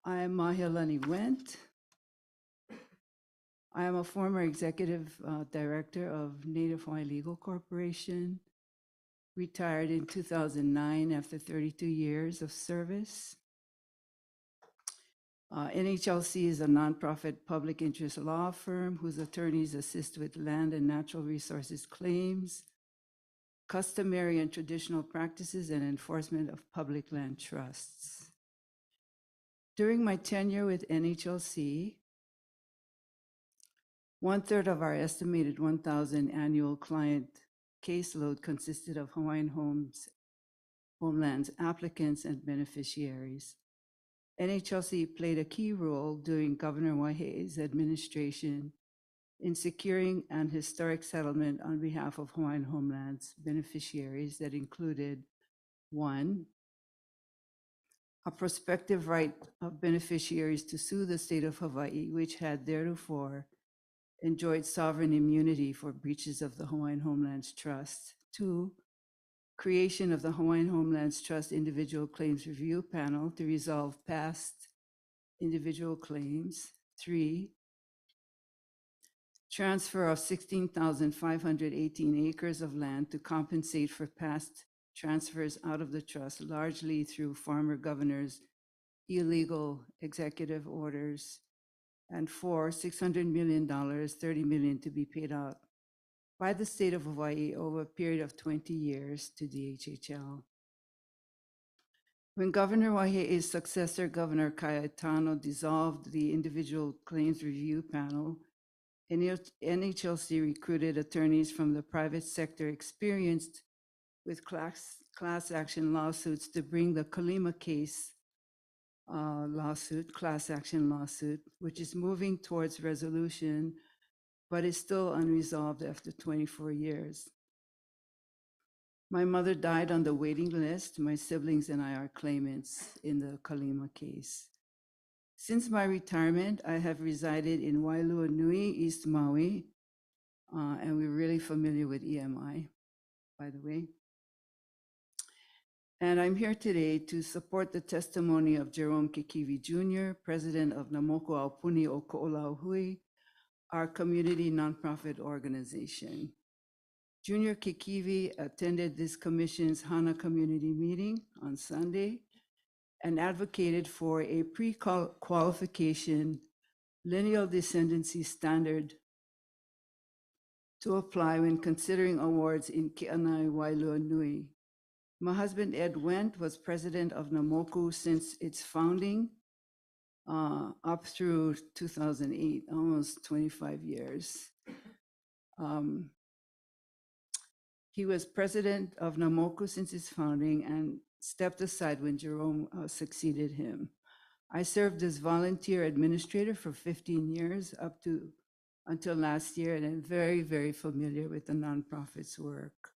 I am Mahealani Went. I am a former executive director of Native Hawaiian Legal Corporation, retired in 2009 after 32 years of service. NHLC is a nonprofit public interest law firm whose attorneys assist with land and natural resources claims, customary and traditional practices, and enforcement of public land trusts. During my tenure with NHLC, 1/3 of our estimated 1,000 annual client caseload consisted of Hawaiian homelands applicants and beneficiaries. NHLC played a key role during Governor Waihe's administration in securing an historic settlement on behalf of Hawaiian homelands beneficiaries that included: 1, a prospective right of beneficiaries to sue the state of Hawaii, which had theretofore enjoyed sovereign immunity for breaches of the Hawaiian Homelands Trust. 2, creation of the Hawaiian Homelands Trust Individual Claims Review Panel to resolve past individual claims. 3, transfer of 16,518 acres of land to compensate for past transfers out of the trust, largely through former governors' illegal executive orders. And 4, $600 million, $30 million to be paid out by the state of Hawaii over a period of 20 years to DHHL. When Governor Waihe's successor, Governor Kikaenomoto, dissolved the Individual Claims Review Panel, NHLC recruited attorneys from the private sector experienced with class action lawsuits to bring the Kalima case lawsuit, class action lawsuit, which is moving towards resolution, but is still unresolved after 24 years. My mother died on the waiting list. My siblings and I are claimants in the Kalima case. Since my retirement, I have resided in Wailua Nui, East Maui, and we're really familiar with EMI, by the way. And I'm here today to support the testimony of Jerome Kikivi Jr., President of Namoko Aupuni o Ko'olauhui, our community nonprofit organization. Junior Kikivi attended this commission's Hana community meeting on Sunday and advocated for a pre-qualification lineal descendancy standard to apply when considering awards in Ke'anai Wailua Nui. My husband, Ed Wendt, was president of Namoku since its founding up through 2008, almost 25 years. He was president of Namoku since its founding and stepped aside when Jerome succeeded him. I served as volunteer administrator for 15 years until last year, and I'm very, very familiar with the nonprofit's work.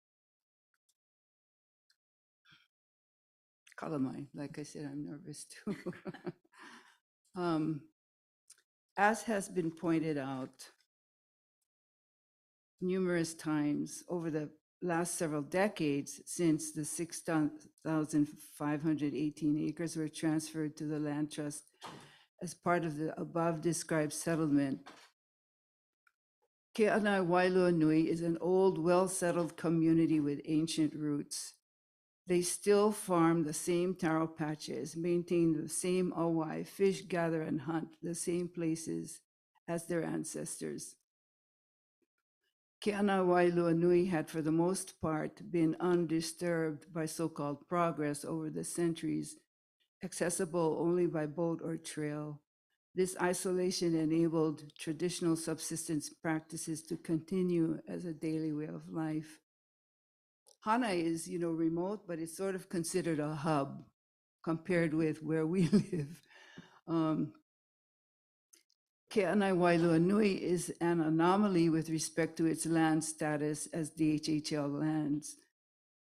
Kalamai, like I said, I'm nervous too. As has been pointed out numerous times over the last several decades, since the 6,518 acres were transferred to the land trust as part of the above described settlement, Ke'anai Wailua Nui is an old, well-settled community with ancient roots. They still farm the same taro patches, maintain the same awai, fish, gather, and hunt the same places as their ancestors. Ke'anai Wailua Nui had, for the most part, been undisturbed by so-called progress over the centuries, accessible only by boat or trail. This isolation enabled traditional subsistence practices to continue as a daily way of life. Hana is, remote, but it's sort of considered a hub compared with where we live. Ke'anai Wailua Nui is an anomaly with respect to its land status as DHHL lands.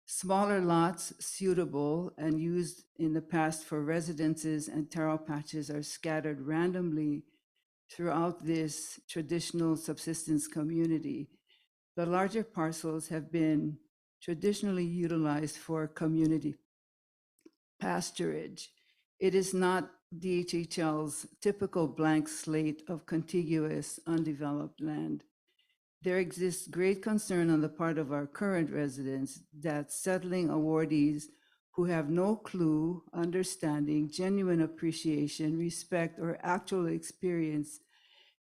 Smaller lots suitable and used in the past for residences and taro patches are scattered randomly throughout this traditional subsistence community. The larger parcels have been traditionally utilized for community pasturage. It is not DHHL's typical blank slate of contiguous undeveloped land. There exists great concern on the part of our current residents that settling awardees who have no clue, understanding, genuine appreciation, respect, or actual experience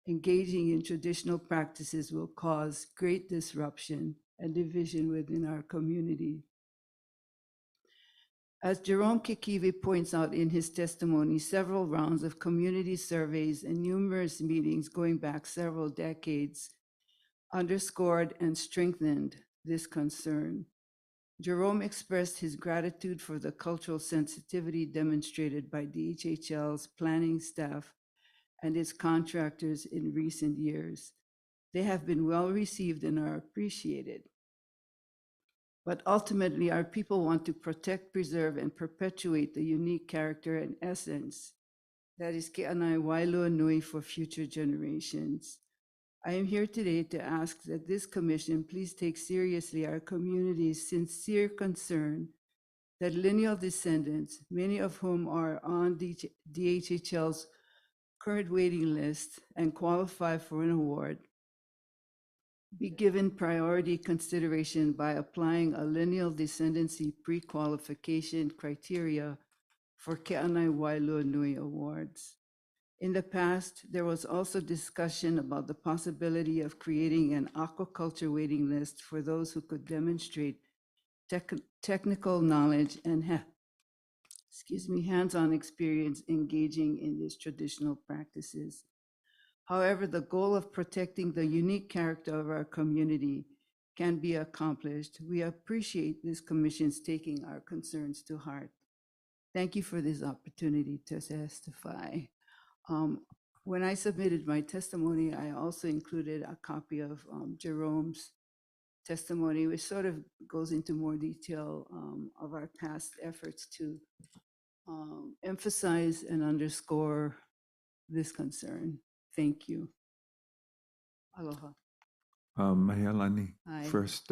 engaging in traditional practices will cause great disruption and division within our community. As Jerome Kikivi points out in his testimony, several rounds of community surveys and numerous meetings going back several decades underscored and strengthened this concern. Jerome expressed his gratitude for the cultural sensitivity demonstrated by DHHL's planning staff and its contractors in recent years. They have been well received and are appreciated. But ultimately, our people want to protect, preserve, and perpetuate the unique character and essence that is Ke'anai Wailua Nui for future generations. I am here today to ask that this commission please take seriously our community's sincere concern that lineal descendants, many of whom are on DHHL's current waiting list and qualify for an award, be given priority consideration by applying a lineal descendancy pre-qualification criteria for Ke'anai Wailua Nui awards. In the past, there was also discussion about the possibility of creating an aquaculture waiting list for those who could demonstrate technical knowledge and hands-on experience engaging in these traditional practices. However, the goal of protecting the unique character of our community can be accomplished. We appreciate this commission's taking our concerns to heart. Thank you for this opportunity to testify. When I submitted my testimony, I also included a copy of Jerome's testimony, which sort of goes into more detail of our past efforts to emphasize and underscore this concern. Thank you. Aloha. Mahealani, Aye. first,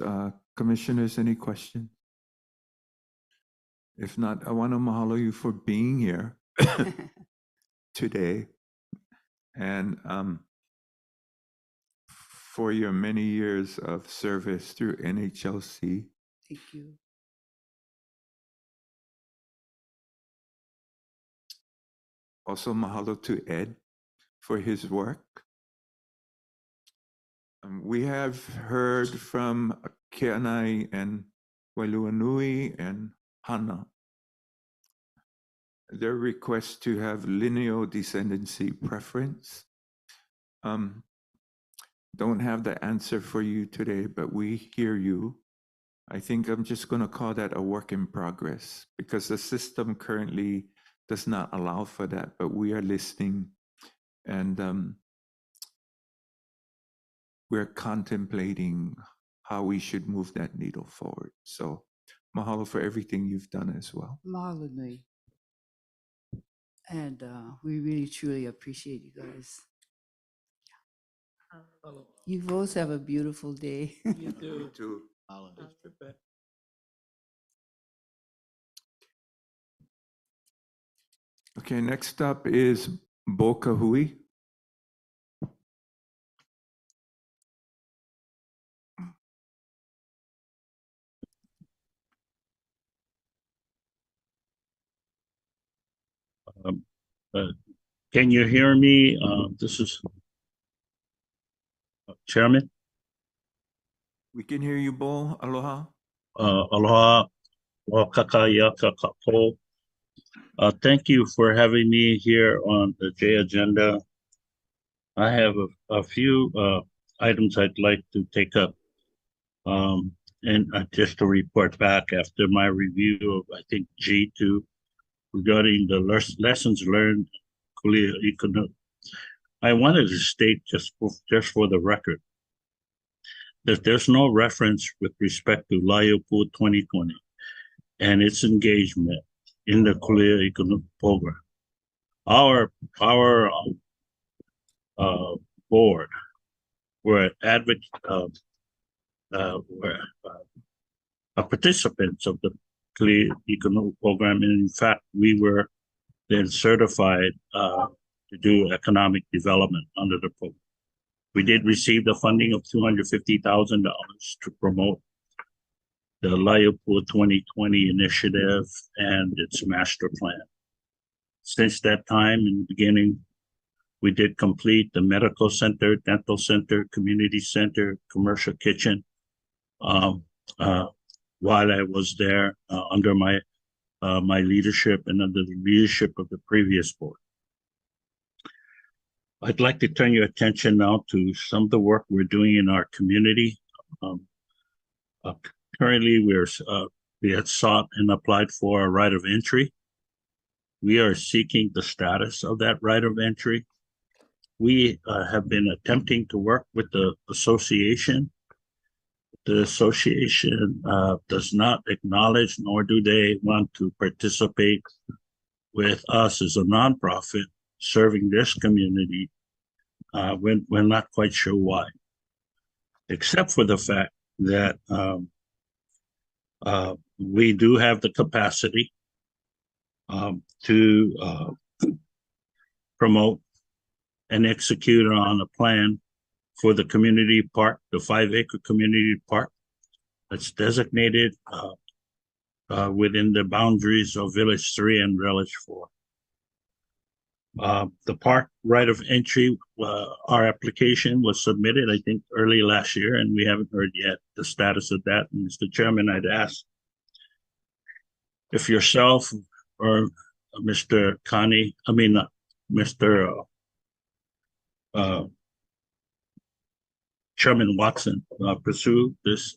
commissioners, any questions? If not, I want to mahalo you for being here today and for your many years of service through NHLC. Thank you. Also, mahalo to Ed for his work. We have heard from Keanai and Wailuanui and Hana. Their request to have lineal descendancy preference. Don't have the answer for you today, but we hear you. I think I'm just going to call that a work in progress because the system currently does not allow for that, but we are listening and we're contemplating how we should move that needle forward. So mahalo for everything you've done as well. Mahalo nui. And we really truly appreciate you guys. You both have a beautiful day. You do. too. Let's prepare. Okay, next up is Boka Hui. Can you hear me? This is Chairman. We can hear you, Bo. Aloha. Aloha, Kaka, Koko. Thank you for having me here on the J agenda. I have a few items I'd like to take up. And just to report back after my review of, I think, G2 regarding the lessons learned. I wanted to state just for the record that there's no reference with respect to Laiupu 2020 and its engagement in the Kulia Economic Program. Our board were participants of the Kulia Economic Program, and in fact, we were then certified to do economic development under the program. We did receive the funding of $250,000 to promote the Laiupu 2020 initiative and its master plan. Since that time, in the beginning, we did complete the medical center, dental center, community center, commercial kitchen. While I was there under my leadership and under the leadership of the previous board. I'd like to turn your attention now to some of the work we're doing in our community. Currently, we had sought and applied for a right of entry. We are seeking the status of that right of entry. We have been attempting to work with the association. The association does not acknowledge, nor do they want to participate with us as a nonprofit serving this community. We're not quite sure why, except for the fact that we do have the capacity to promote and execute on a plan for the community park, the 5-acre community park that's designated within the boundaries of Village 3 and Village 4. The park right of entry, our application was submitted, I think, early last year, and we haven't heard yet the status of that. And Mr. Chairman, I'd ask if yourself or Mr. Chairman Watson pursue this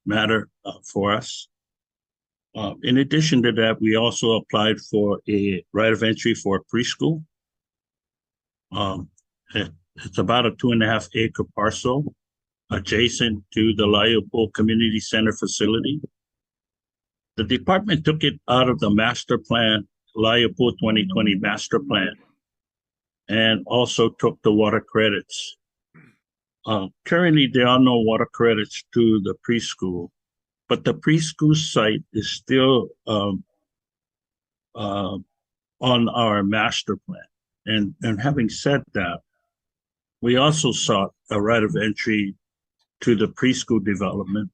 matter for us. In addition to that, we also applied for a right of entry for a preschool. It's about a 2.5 acre parcel adjacent to the Laiopua Community Center facility. The department took it out of the master plan, Laiopua 2020 master plan, and also took the water credits. Currently, there are no water credits to the preschool, but the preschool site is still on our master plan. And having said that, we also sought a right of entry to the preschool development.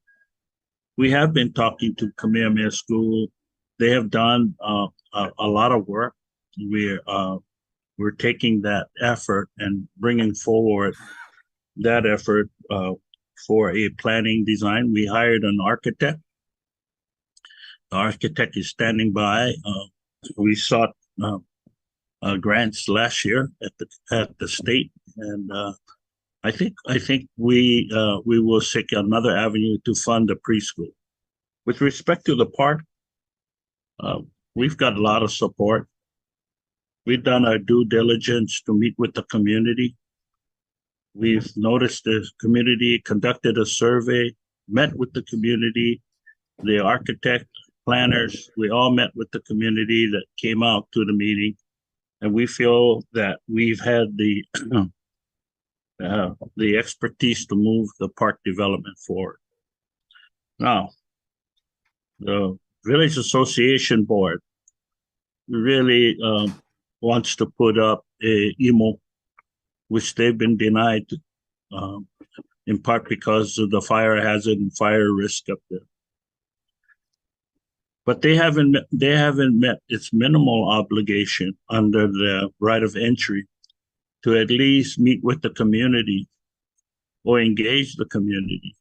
We have been talking to Kamehameha School. They have done a lot of work. We're taking that effort and bringing forward that effort for a planning design. We hired an architect. The architect is standing by. We sought grants last year at the state, and I think we will seek another avenue to fund the preschool. With respect to the park, we've got a lot of support. We've done our due diligence to meet with the community. We've noticed the community, conducted a survey, met with the community, the architect, planners. We all met with the community that came out to the meeting, and we feel that we've had the expertise to move the park development forward. Now, the Village Association Board really wants to put up a IMO, which they've been denied in part because of the fire hazard and fire risk up there. But they haven't met its minimal obligation under the right of entry to at least meet with the community or engage the community.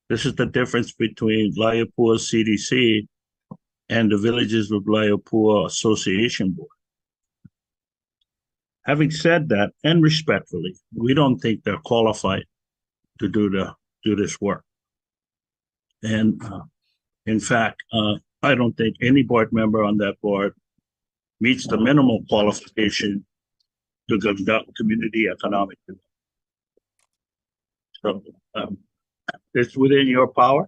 This is the difference between Laiopua CDC and the Villages of Laiopua Association Board. Having said that, and respectfully, we don't think they're qualified to do this work. And in fact, I don't think any board member on that board meets the minimal qualification to conduct community economic development. So it's within your power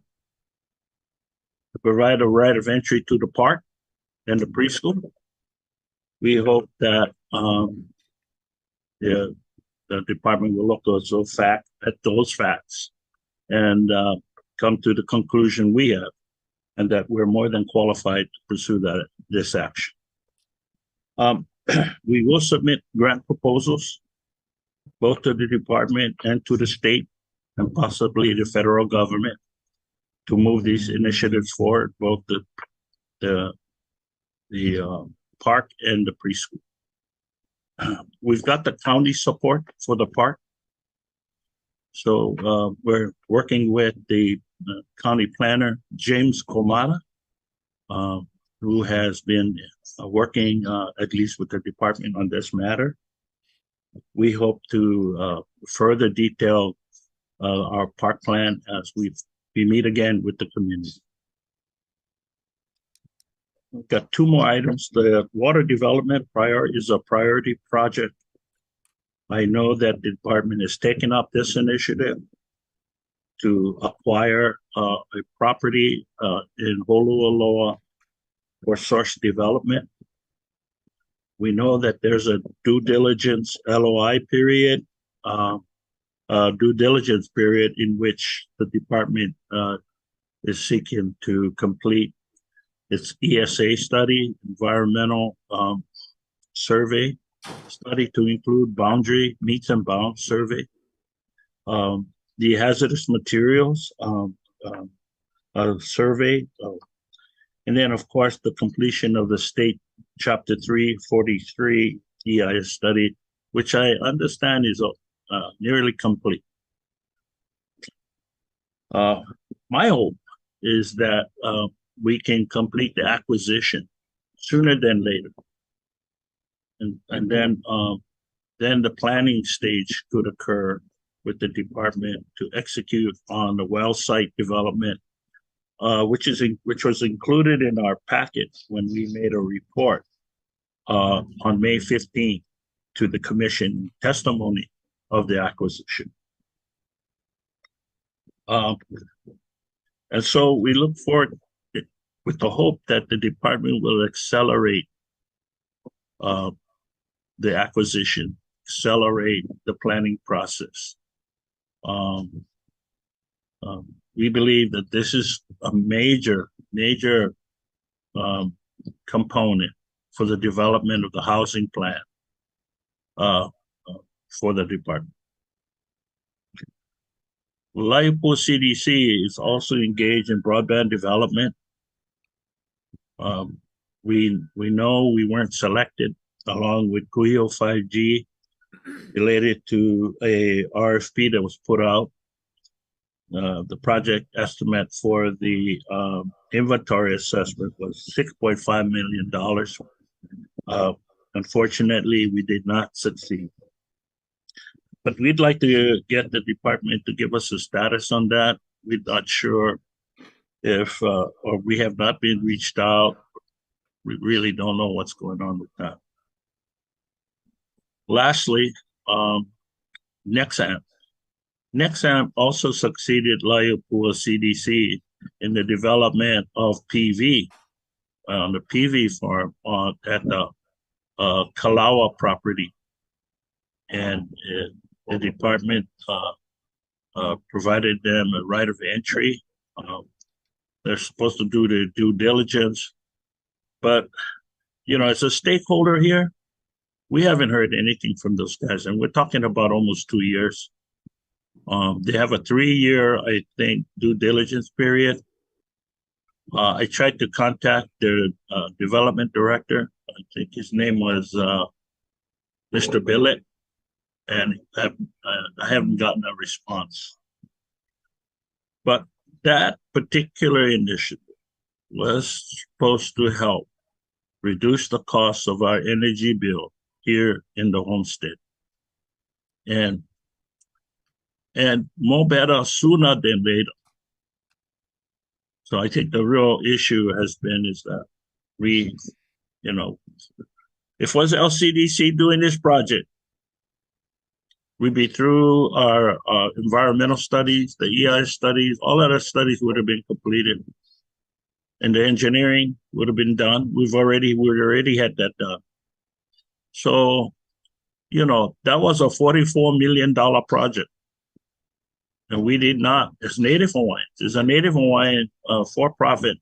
to provide a right of entry to the park and the preschool. We hope that the department will look at those facts and come to the conclusion we have, and that we're more than qualified to pursue this action. We will submit grant proposals, both to the department and to the state, and possibly the federal government, to move these initiatives forward, both the park and the preschool. We've got the county support for the park. So we're working with the county planner, James Komada, who has been working at least with the department on this matter. We hope to further detail our park plan as we meet again with the community. We've got two more items. The water development is a priority project. I know that the department has taken up this initiative to acquire a property in Holualoa for source development. We know that there's a due diligence LOI period, due diligence period in which the department is seeking to complete its ESA study, environmental survey study, to include boundary meets and bounds survey, the hazardous materials survey, and then of course the completion of the state chapter 343 EIS study, which I understand is nearly complete. My hope is that we can complete the acquisition sooner than later. And then the planning stage could occur with the department to execute on the well site development, which was included in our packet when we made a report on May 15th to the commission testimony of the acquisition. And so we look forward with the hope that the department will accelerate the acquisition, accelerate the planning process. We believe that this is a major component for the development of the housing plan for the department. Laiupua CDC is also engaged in broadband development. We know we weren't selected along with Kuhio 5G related to a RFP that was put out. The project estimate for the inventory assessment was $6.5 million. Unfortunately, we did not succeed. But we'd like to get the department to give us a status on that. We're not sure if, or we have not been reached out. We really don't know what's going on with that. Lastly, Nexamp. Nexamp also succeeded Laiupua CDC in the development of PV on the PV farm at the Kalawa property. And the department provided them a right of entry. They're supposed to do their due diligence. But, you know, as a stakeholder here, we haven't heard anything from those guys. And we're talking about almost 2 years. They have a 3-year, I think, due diligence period. I tried to contact their development director. I think his name was Mr. Billet, and I haven't gotten a response. But that particular initiative was supposed to help reduce the cost of our energy bill here in the homestead. And more better sooner than later. So I think the real issue has been is that we, you know, if it was LCDC doing this project, we'd be through our environmental studies, the EIS studies, all of the studies would have been completed. And the engineering would have been done. We'd already had that done. So, you know, that was a $44 million project. And we did not, as Native Hawaiians, as a Native Hawaiian for-profit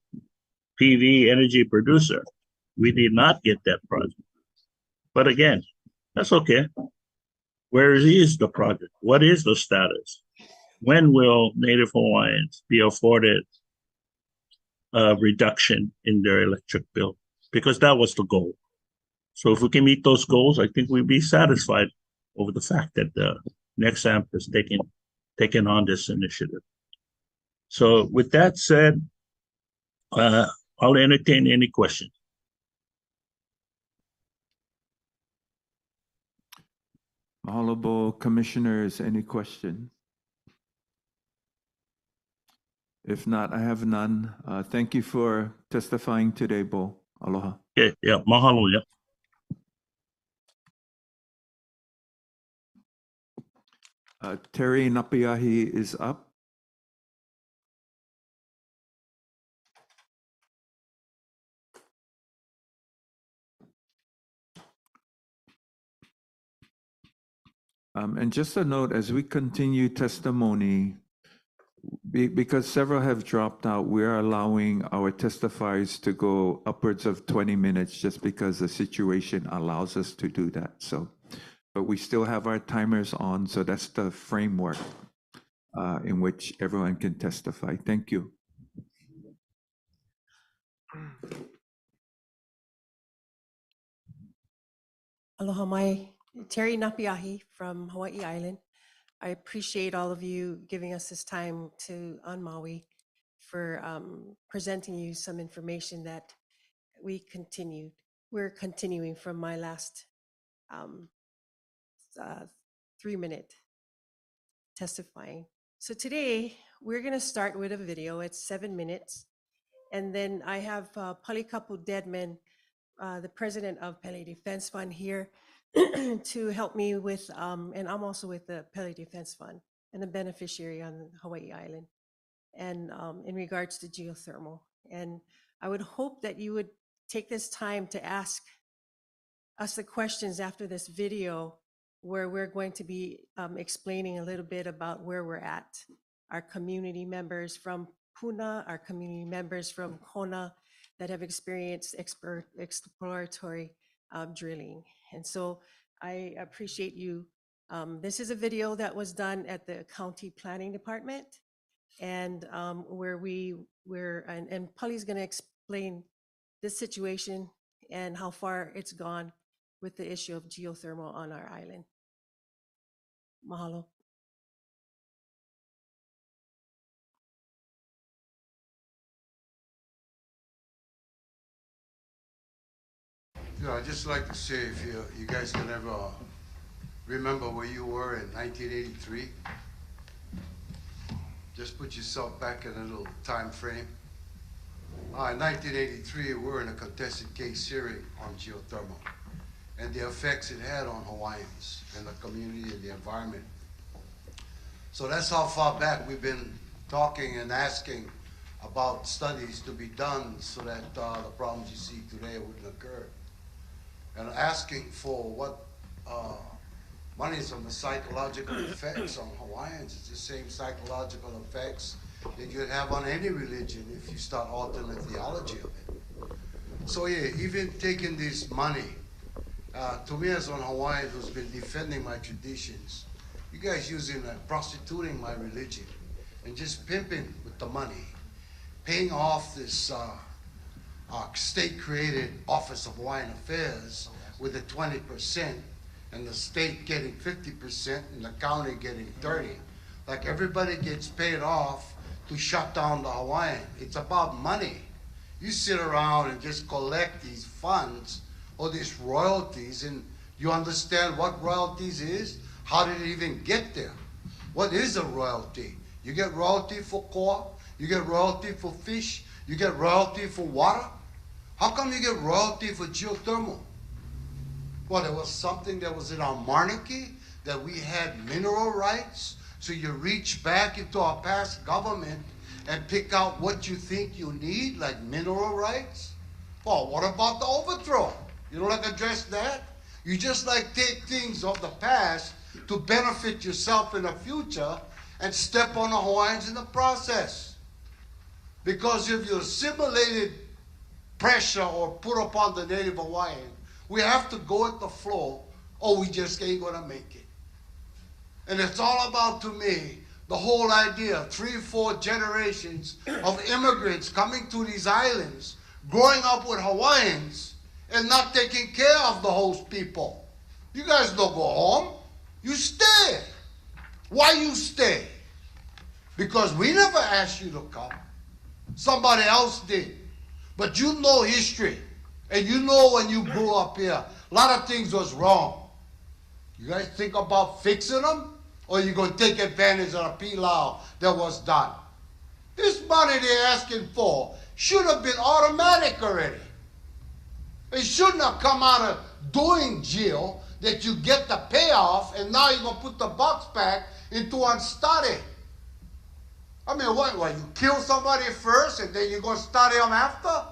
PV energy producer, we did not get that project. But again, that's okay. Where is the project? What is the status? When will Native Hawaiians be afforded a reduction in their electric bill? Because that was the goal. So if we can meet those goals, I think we'd be satisfied over the fact that the Nexamp has taken on this initiative. So with that said, I'll entertain any questions. Mahalo, commissioners, any questions? If not, I have none. Thank you for testifying today, Bo. Aloha. Okay, yeah, mahalo, yeah. Terry Napiahi is up. And just a note, as we continue testimony, because several have dropped out, we are allowing our testifiers to go upwards of 20 minutes just because the situation allows us to do that. So, but we still have our timers on, so that's the framework in which everyone can testify. Thank you. Aloha mai, Terry Napiahi from Hawaii Island. I appreciate all of you giving us this time on Maui for presenting you some information that we're continuing from my last 3-minute testifying. So today, we're going to start with a video. It's 7 minutes. And then I have Palikapu Deadman, the president of Pele Defense Fund here to help me with, and I'm also with the Pele Defense Fund and a beneficiary on Hawaii Island, and in regards to geothermal. And I would hope that you would take this time to ask us the questions after this video, where we're going to be explaining a little bit about where we're at. Our community members from Puna, our community members from Kona that have experienced exploratory drilling. And so I appreciate you. This is a video that was done at the County Planning Department, and and Polly's gonna explain this situation and how far it's gone with the issue of geothermal on our island. Mahalo. I'd just like to say, if you guys can ever remember where you were in 1983, just put yourself back in a little time frame. In 1983, we were in a contested case hearing on geothermal and the effects it had on Hawaiians and the community and the environment. So that's how far back we've been talking and asking about studies to be done so that the problems you see today wouldn't occur. And asking for what monies on the psychological effects on Hawaiians. It's the same psychological effects that you'd have on any religion if you start altering the theology of it. So yeah, even taking this money, to me as an Hawaiian who's been defending my traditions, you guys using prostituting my religion and just pimping with the money, paying off this state-created Office of Hawaiian Affairs with the 20%, and the state getting 50% and the county getting 30%. Like everybody gets paid off to shut down the Hawaiian. It's about money. You sit around and just collect these funds or these royalties, and you understand what royalties is? How did it even get there? What is a royalty? You get royalty for koa, you get royalty for fish, you get royalty for water. How come you get royalty for geothermal? Well, there was something that was in our monarchy, that we had mineral rights, so you reach back into our past government and pick out what you think you need, like mineral rights. Well, what about the overthrow? You don't like address that? You just like take things of the past to benefit yourself in the future and step on the Hawaiians in the process. Because if you assimilated pressure or put upon the native Hawaiian, we have to go with the flow or we just ain't gonna make it. And it's all about, to me, the whole idea of 3 or 4 generations of immigrants coming to these islands, growing up with Hawaiians and not taking care of the host people. You guys don't go home, you stay. Why you stay? Because we never asked you to come. Somebody else did. But you know history, and you know when you grew up here, a lot of things was wrong. You guys think about fixing them, or you gonna take advantage of the pilau that was done? This money they're asking for should have been automatic already. It shouldn't have come out of doing jail that you get the payoff, and now you're gonna put the bucks back into unstudy. I mean, what, you kill somebody first and then you're going to study them after?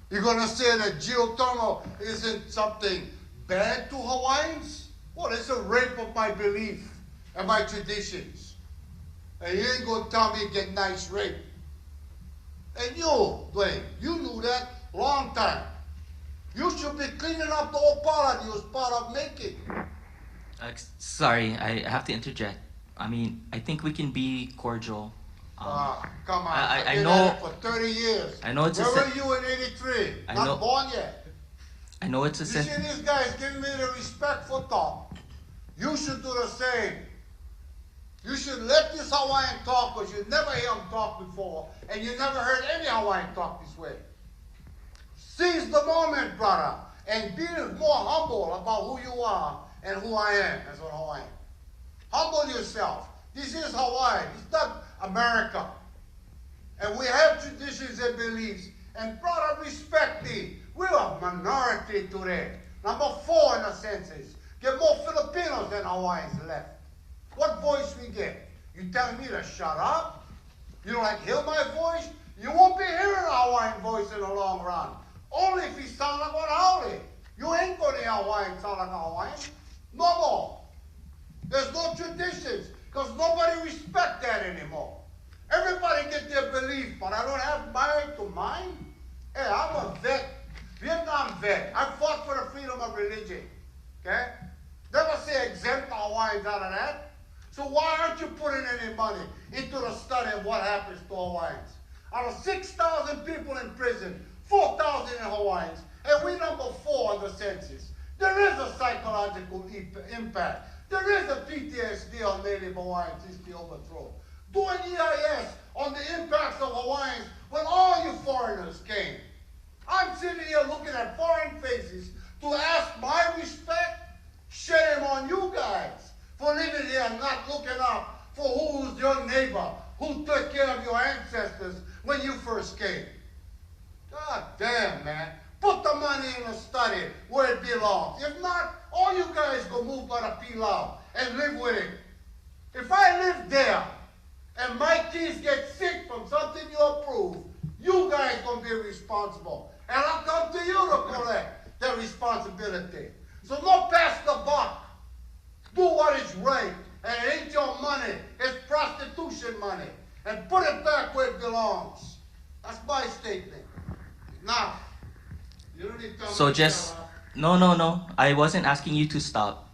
You're going to say that geothermal isn't something bad to Hawaiians? Well, it's a rape of my belief and my traditions. And you ain't going to tell me get nice rape. And you, Dwayne, you knew that long time. You should be cleaning up the opala you was part of making. Sorry, I have to interject. I mean, I think we can be cordial. Come on, I been know at it for 30 years. I know it's Where were you in 83? I Not know- born yet. I know it's a You see sen- these guys giving me the respectful talk. You should do the same. You should let this Hawaiian talk, because you never hear him talk before, and you never heard any Hawaiian talk this way. Seize the moment, brother, and be more humble about who you are and who I am as a Hawaiian. Humble yourself. This is Hawaii. It's not America. And we have traditions and beliefs. And brother, respect thee. We're a minority today. Number 4 in the census. Get more Filipinos than Hawaiians left. What voice we get? You telling me to shut up? You don't like hear my voice? You won't be hearing a Hawaiian voice in the long run. Only if you sound like one Howley. You ain't going to hear Hawaiian sound like a Hawaiian. No more. There's no traditions because nobody respect that anymore. Everybody get their belief, but I don't have mine to mine. Hey, I'm a vet, Vietnam vet. I fought for the freedom of religion. Okay? Never say exempt Hawaiians out of that. So why aren't you putting any money into the study of what happens to Hawaiians? Out of 6,000 people in prison, 4,000 in Hawaiians, and we number 4 on the census. There is a psychological impact. There is a PTSD on Native Hawaiians since the overthrow. Do an EIS on the impacts of Hawaiians when all you foreigners came. I'm sitting here looking at foreign faces to ask my respect. Shame on you guys for living here and not looking up for who's your neighbor, who took care of your ancestors when you first came. God damn, man. Put the money in the study where it belongs. If not, all you guys go move by the Pilau and live with it. If I live there and my kids get sick from something you approve, you guys gonna be responsible. And I'll come to you to collect the responsibility. So don't pass the buck. Do what is right. And it ain't your money. It's prostitution money. And put it back where it belongs. That's my statement. Now, you don't need to tell So me to just, shut up. no. I wasn't asking you to stop.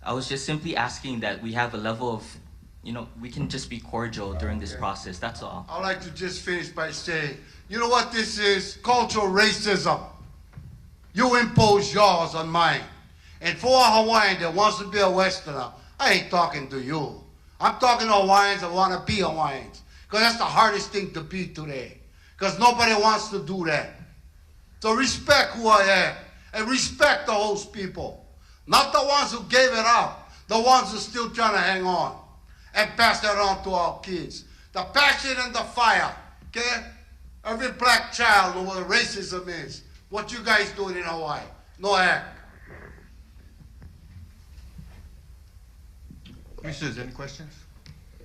I was just simply asking that we have a level of, we can just be cordial during this process. That's all. I'd like to just finish by saying, you know what this is? Cultural racism. You impose yours on mine. And for a Hawaiian that wants to be a Westerner, I ain't talking to you. I'm talking to Hawaiians that want to be Hawaiians. Because that's the hardest thing to be today. Because nobody wants to do that. So respect who I am. And respect the host people. Not the ones who gave it up. The ones who are still trying to hang on. And pass that on to our kids. The passion and the fire. Okay? Every black child knows what racism is. What you guys doing in Hawaii. No act. Commissioners, any questions?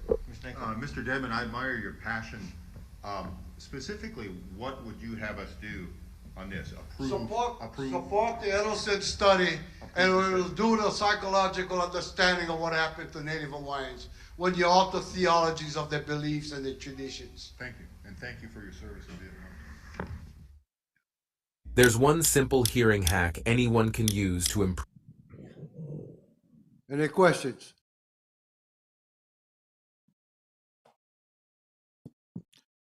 Mr. Dedman, I admire your passion. Specifically, what would you have us do on this? Support the innocent study, and we will do the psychological understanding of what happened to Native Hawaiians when you alter theologies of their beliefs and their traditions. Thank you, and thank you for your service in Vietnam. There's one simple hearing hack anyone can use to improve. Any questions?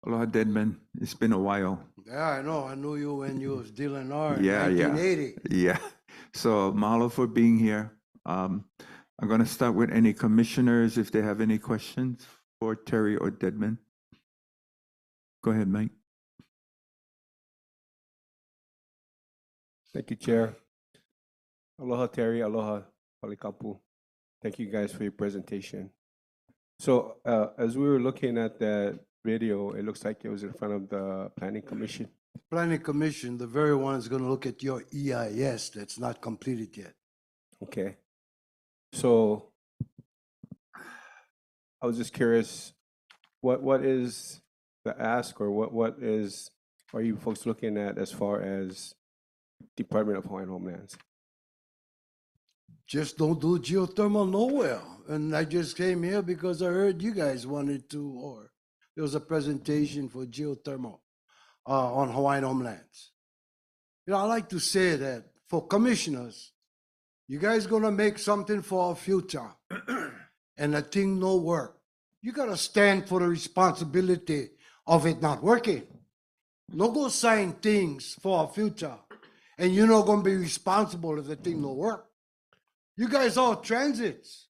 Aloha, Deadman. It's been a while. Yeah, I know. I knew you when you was dealing hard in Yeah. 1980. Yeah. So mahalo for being here. I'm going to start with any commissioners if they have any questions for Terry or Deadman. Go ahead, Mike. Thank you, Chair. Aloha, Terry. Aloha, Palikapu. Thank you guys for your presentation. So as we were looking at that video, it looks like it was in front of the Planning Commission. Planning Commission, the very one is going to look at your EIS that's not completed yet. Okay. So I was just curious, what is the ask, or what are you folks looking at as far as Department of Hawaiian Homelands? Just don't do geothermal nowhere. And I just came here because I heard you guys wanted to, or there was a presentation for geothermal on Hawaiian homelands. You know, I like to say that for commissioners, you guys gonna make something for our future and the thing no work. You gotta stand for the responsibility of it not working. No go sign things for our future and you're not gonna be responsible if the thing no work. You guys all transits.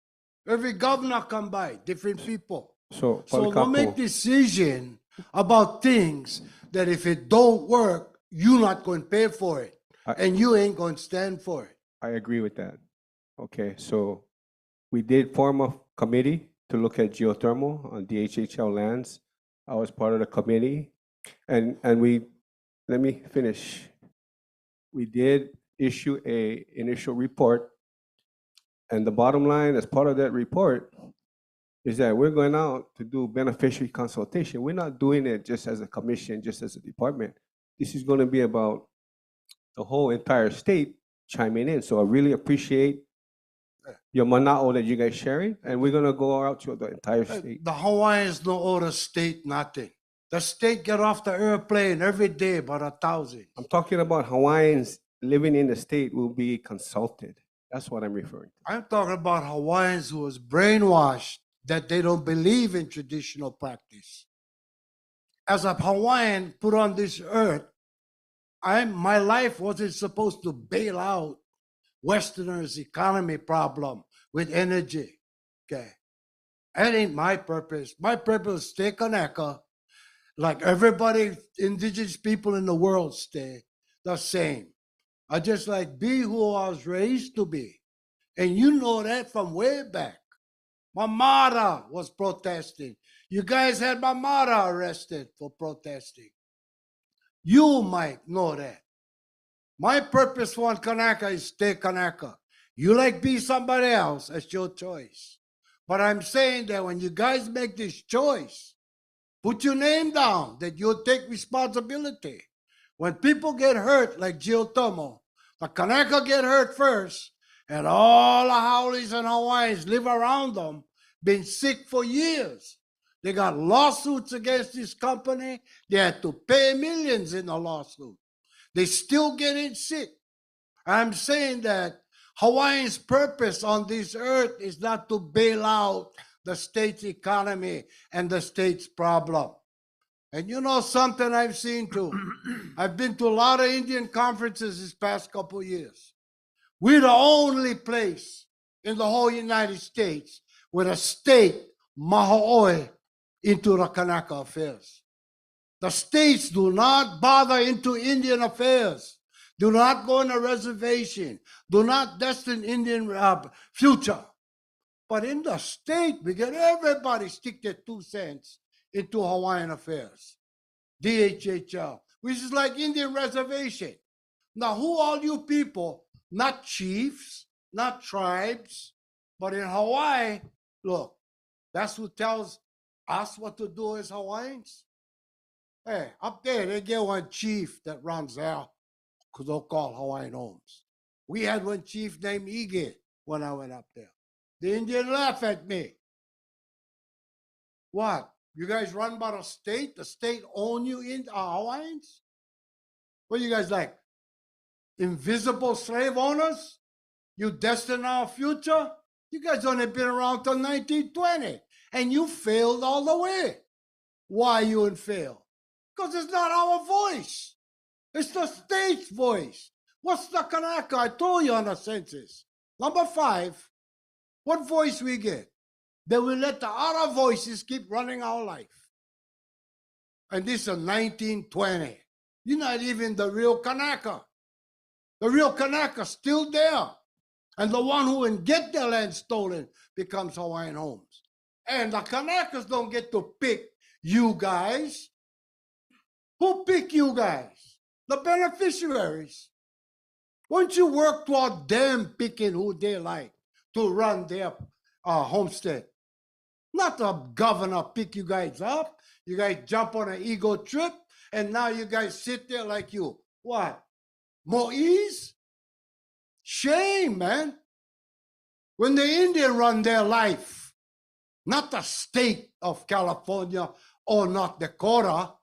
Every governor come by, different people. So don't make decision about things that if it don't work, you're not going to pay for it. And you ain't going to stand for it. I agree with that. Okay, so We did form a committee to look at geothermal on DHHL lands. I was part of the committee, and we, let me finish. We did issue a initial report, and the bottom line, as part of that report, is that we're going out to do beneficiary consultation. We're not doing it just as a commission, just as a department. This is going to be about the whole entire state chiming in. So I really appreciate your mana'o that you guys sharing, and we're going to go out to the entire state. The Hawaiians don't owe the state nothing. The state get off the airplane every day about 1,000. I'm talking about Hawaiians living in the state will be consulted. That's what I'm referring to. I'm talking about Hawaiians who was brainwashed that they don't believe in traditional practice. As a Hawaiian put on this earth, my life wasn't supposed to bail out Westerners' economy problem with energy. Okay. That ain't my purpose. My purpose is stay Kanaka, like everybody, indigenous people in the world stay the same. I just like be who I was raised to be. And you know that from way back. My mother was protesting. You guys had my mother arrested for protesting. You might know that. My purpose for Kanaka is stay Kanaka. You like be somebody else, that's your choice. But I'm saying that when you guys make this choice, put your name down that you'll take responsibility. When people get hurt like geothermal, the Kanaka get hurt first, and all the Haoles and Hawaiians live around them, been sick for years. They got lawsuits against this company. They had to pay millions in the lawsuit. They still getting sick. I'm saying that Hawaiians' purpose on this earth is not to bail out the state's economy and the state's problem. And you know something I've seen too? I've been to a lot of Indian conferences this past couple of years. We're the only place in the whole United States where the state maho'oe into the Kanaka affairs. The states do not bother into Indian affairs. Do not go on a reservation. Do not destine Indian future. But in the state, we get everybody stick their 2 cents into Hawaiian affairs. DHHL, which is like Indian reservation. Now, who all you people, not chiefs, not tribes, but in Hawaii, look, that's who tells us what to do as Hawaiians. Hey, up there, they get one chief that runs there, because they'll call Hawaiian homes. We had one chief named Ige when I went up there. The Indian laugh at me. What? You guys run by the state? The state own you in Hawaiians? What you guys like? Invisible slave owners? You destine our future? You guys only been around till 1920, and you failed all the way. Why you and fail? Because it's not our voice. It's the state's voice. What's the Kanaka? I told you on the census. Number 5, what voice we get? Then we let the other voices keep running our life. And this is 1920. You're not even the real Kanaka. The real Kanaka still there. And the one who can get their land stolen becomes Hawaiian homes. And the Kanakas don't get to pick you guys. Who pick you guys? The beneficiaries. Won't you work toward them picking who they like to run their homestead? Not the governor pick you guys up. You guys jump on an ego trip, and now you guys sit there like you. What? More ease? Shame, man. When the Indian run their life, not the state of California or North Dakota,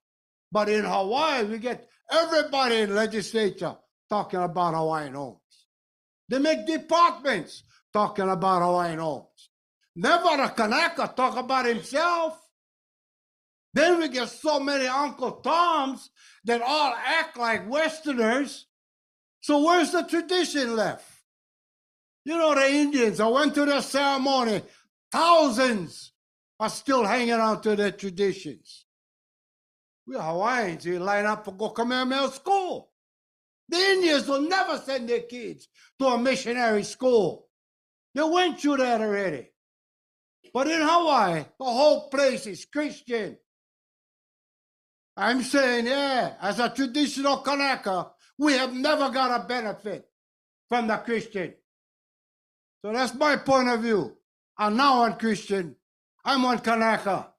but in Hawaii, we get everybody in legislature talking about Hawaiian homes. They make departments talking about Hawaiian homes. Never a Kanaka talk about himself. Then we get so many Uncle Toms that all act like Westerners. So where's the tradition left? You know, the Indians, I went to their ceremony. Thousands are still hanging on to their traditions. We're Hawaiians, we line up for go Kamehameha school. The Indians will never send their kids to a missionary school. You went through that already. But in Hawaii, the whole place is Christian. I'm saying, yeah, as a traditional Kanaka, we have never got a benefit from the Christian. So that's my point of view. I'm now one Christian. I'm one Kanaka.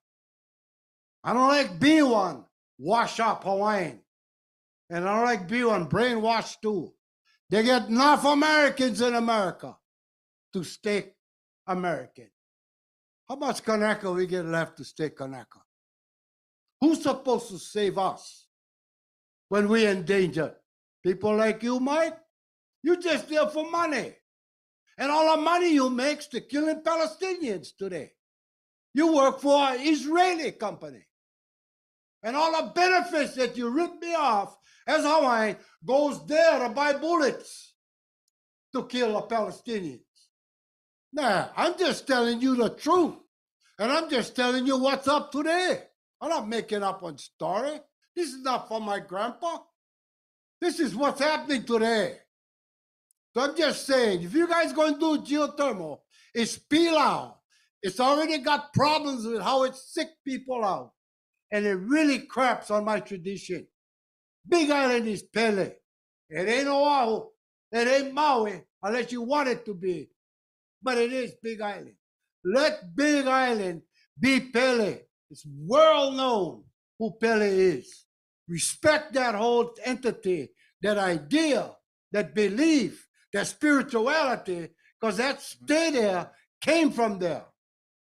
I don't like being one wash up Hawaiian. And I don't like being one brainwashed too. They get enough Americans in America to stay American. How much Kanaka we get left to stay Kanaka? Who's supposed to save us when we're in danger? People like you, Mike? You're just there for money. And all the money you make is to killing Palestinians today. You work for an Israeli company. And all the benefits that you rip me off as Hawaiian goes there to buy bullets to kill the Palestinians. Nah, I'm just telling you the truth. And I'm just telling you what's up today. I'm not making up one story. This is not from my grandpa. This is what's happening today. So I'm just saying, if you guys going to do geothermal, it's pilau. It's already got problems with how it sick people out. And it really craps on my tradition. Big Island is Pele. It ain't Oahu. It ain't Maui, unless you want it to be. But it is Big Island. Let Big Island be Pele. It's world known who Pele is. Respect that whole entity, that idea, that belief, that spirituality, because that stay there came from there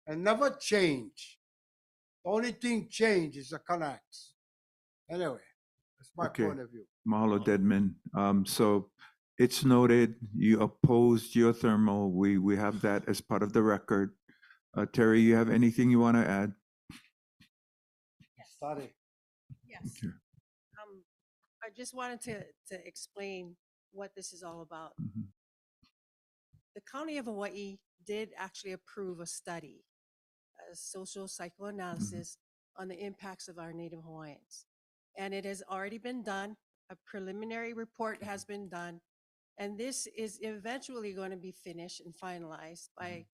and never changed. The only thing changed is the Kanaks. Anyway, that's my point of view. Mahalo, Deadman. So it's noted you oppose geothermal. We have that as part of the record. Terry, you have anything you want to add? Sorry. Yes. I just wanted to explain what this is all about. The County of Hawaii did actually approve a study, a social psychoanalysis on the impacts of our Native Hawaiians. And it has already been done. A preliminary report has been done. And this is eventually going to be finished and finalized by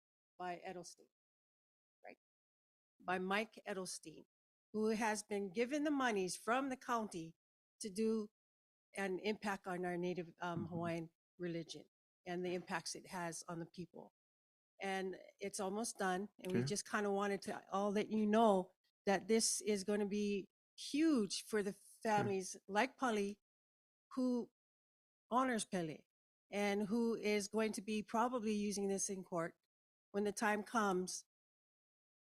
Edelstein, right? By Mike Edelstein, who has been given the monies from the county to do an impact on our Native Hawaiian religion and the impacts it has on the people. And it's almost done. And we just kind of wanted to all let you know that this is going to be huge for the families like Pali, who honors Pele and who is going to be probably using this in court when the time comes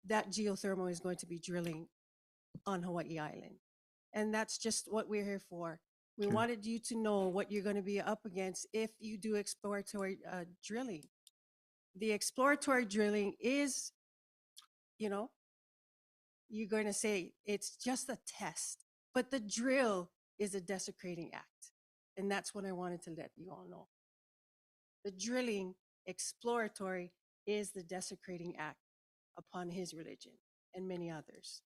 that geothermal is going to be drilling on Hawaii Island. And that's just what we're here for. We wanted you to know what you're going to be up against if you do exploratory drilling. The exploratory drilling is, you know, you're going to say it's just a test, but the drill is a desecrating act. And that's what I wanted to let you all know. The drilling exploratory is the desecrating act upon his religion and many others,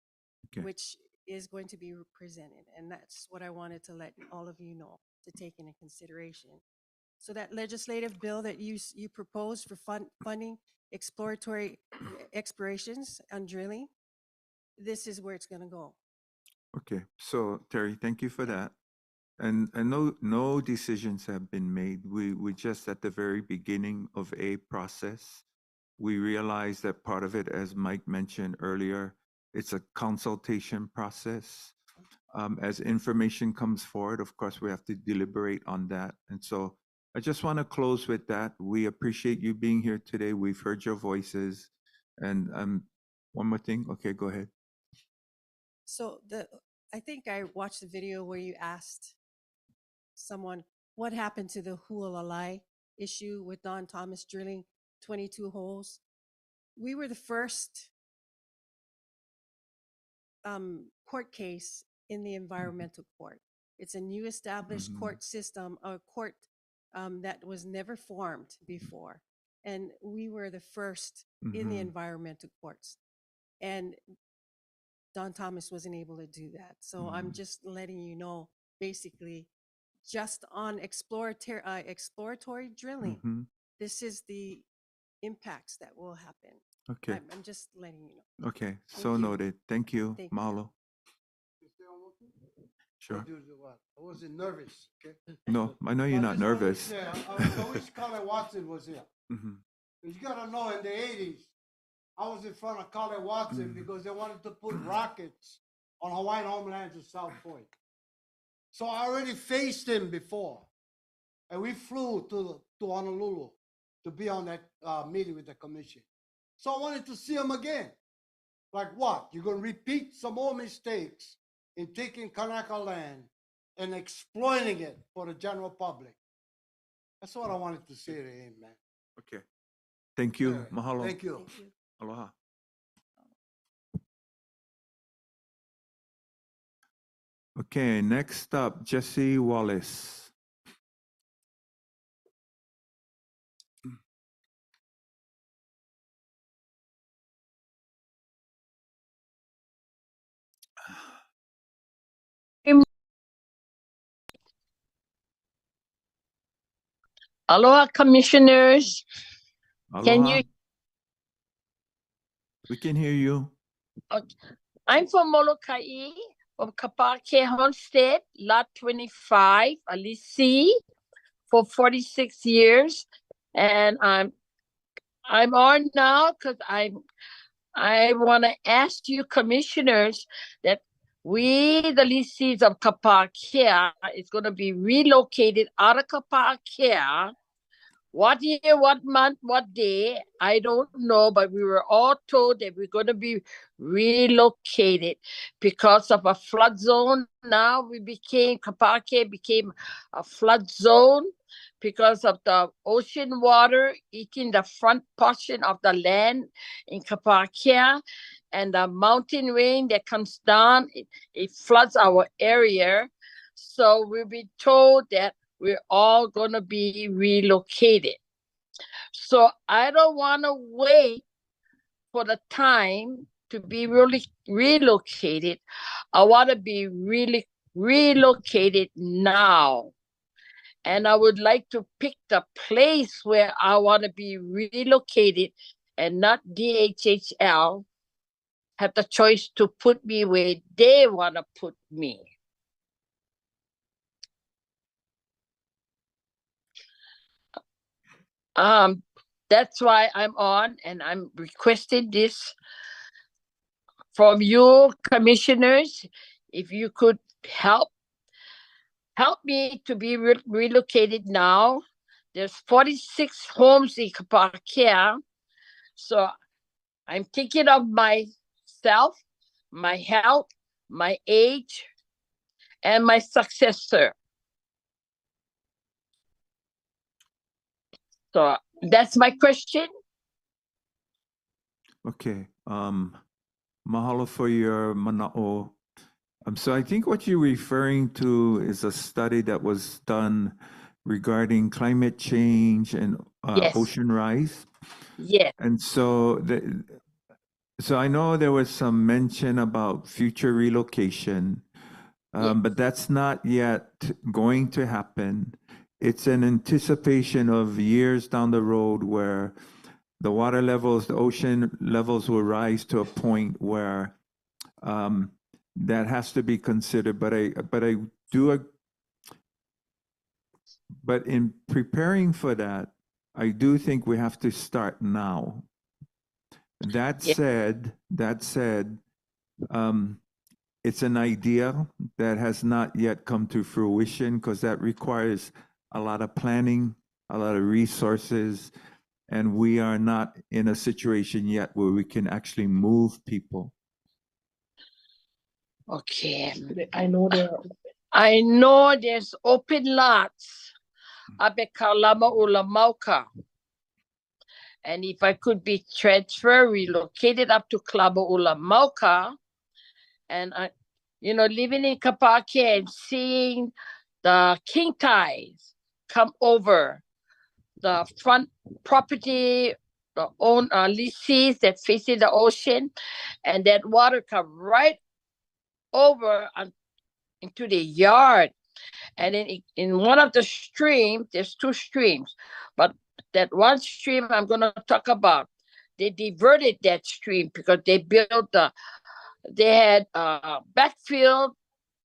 which is going to be presented. And that's what I wanted to let all of you know to take into consideration. So that legislative bill that you proposed for funding exploratory explorations on drilling, this is where it's going to go. Okay, so Terry, thank you for that. And no decisions have been made. We just at the very beginning of a process. We realize that part of it, as Mike mentioned earlier, it's a consultation process. As information comes forward, of course, we have to deliberate on that. And so I just want to close with that. We appreciate you being here today. We've heard your voices. And one more thing. Okay, go ahead. So I think I watched the video where you asked someone what happened to the Hualalai issue with Don Thomas drilling 22 holes. We were the first court case in the environmental court. It's a new established court system, a court that was never formed before. And we were the first in the environmental courts. And Don Thomas wasn't able to do that. So I'm just letting you know, basically, just on exploratory drilling, this is the impacts that will happen. Okay, I'm just letting you know. okay, so you. noted. Thank you, Thank you. Mahalo. Sure. I wasn't nervous, okay? No, I know you're I not just wanted to nervous. say, I wish Carla Watson was here. Mhm. You gotta know, in the 80s, I was in front of Carla Watson because they wanted to put rockets on Hawaiian homelands in South Point. So I already faced him before. And we flew to Honolulu to be on that meeting with the commission. So I wanted to see him again. Like what? You're gonna repeat some more mistakes in taking Kanaka land and exploiting it for the general public. That's what I wanted to say to him, man. Okay. Thank you. Anyway, Mahalo. Thank you. Thank you. Aloha. Okay, next up, Jesse Wallace. Aloha, commissioners. Can Aloha. you? We can hear you. I'm from Molokai, from Kapake Homestead, Lot 25, Alisi, for 46 years, and I'm on now because I want to ask you, commissioners, that we, the lessees of Kapakea, is going to be relocated out of Kapakea. What year, what month, what day, I don't know, but we were all told that we're going to be relocated because of a flood zone. Now Kapake became a flood zone because of the ocean water eating the front portion of the land in Kapake, and the mountain rain that comes down, it floods our area. So we've been told that we're all going to be relocated. So I don't want to wait for the time to be really relocated. I want to be really relocated now. And I would like to pick the place where I want to be relocated and not DHHL have the choice to put me where they want to put me. That's why I'm on, and I'm requesting this from you, commissioners. If you could help me to be relocated now. There's 46 homes in Kapakea, so I'm thinking of myself, my health, my age, and my successor. So that's my question. Okay. Mahalo for your mana'o. So I think what you're referring to is a study that was done regarding climate change and Yes. ocean rise. Yes. And so I know there was some mention about future relocation, but that's not yet going to happen. It's an anticipation of years down the road where the water levels, the ocean levels will rise to a point where that has to be considered. But in preparing for that, I do think we have to start now. That said, it's an idea that has not yet come to fruition because that requires a lot of planning, a lot of resources, and we are not in a situation yet where we can actually move people. Okay. I know there's open lots up at Kalama Ulamauka. And if I could be transferred, relocated up to Kalama Ulamauka, and living in Kapake and seeing the king tides come over the front property, the own lessees that facing the ocean, and that water come right over into the yard. And then in one of the streams, there's two streams, but that one stream I'm going to talk about, they diverted that stream because they built they had backfilled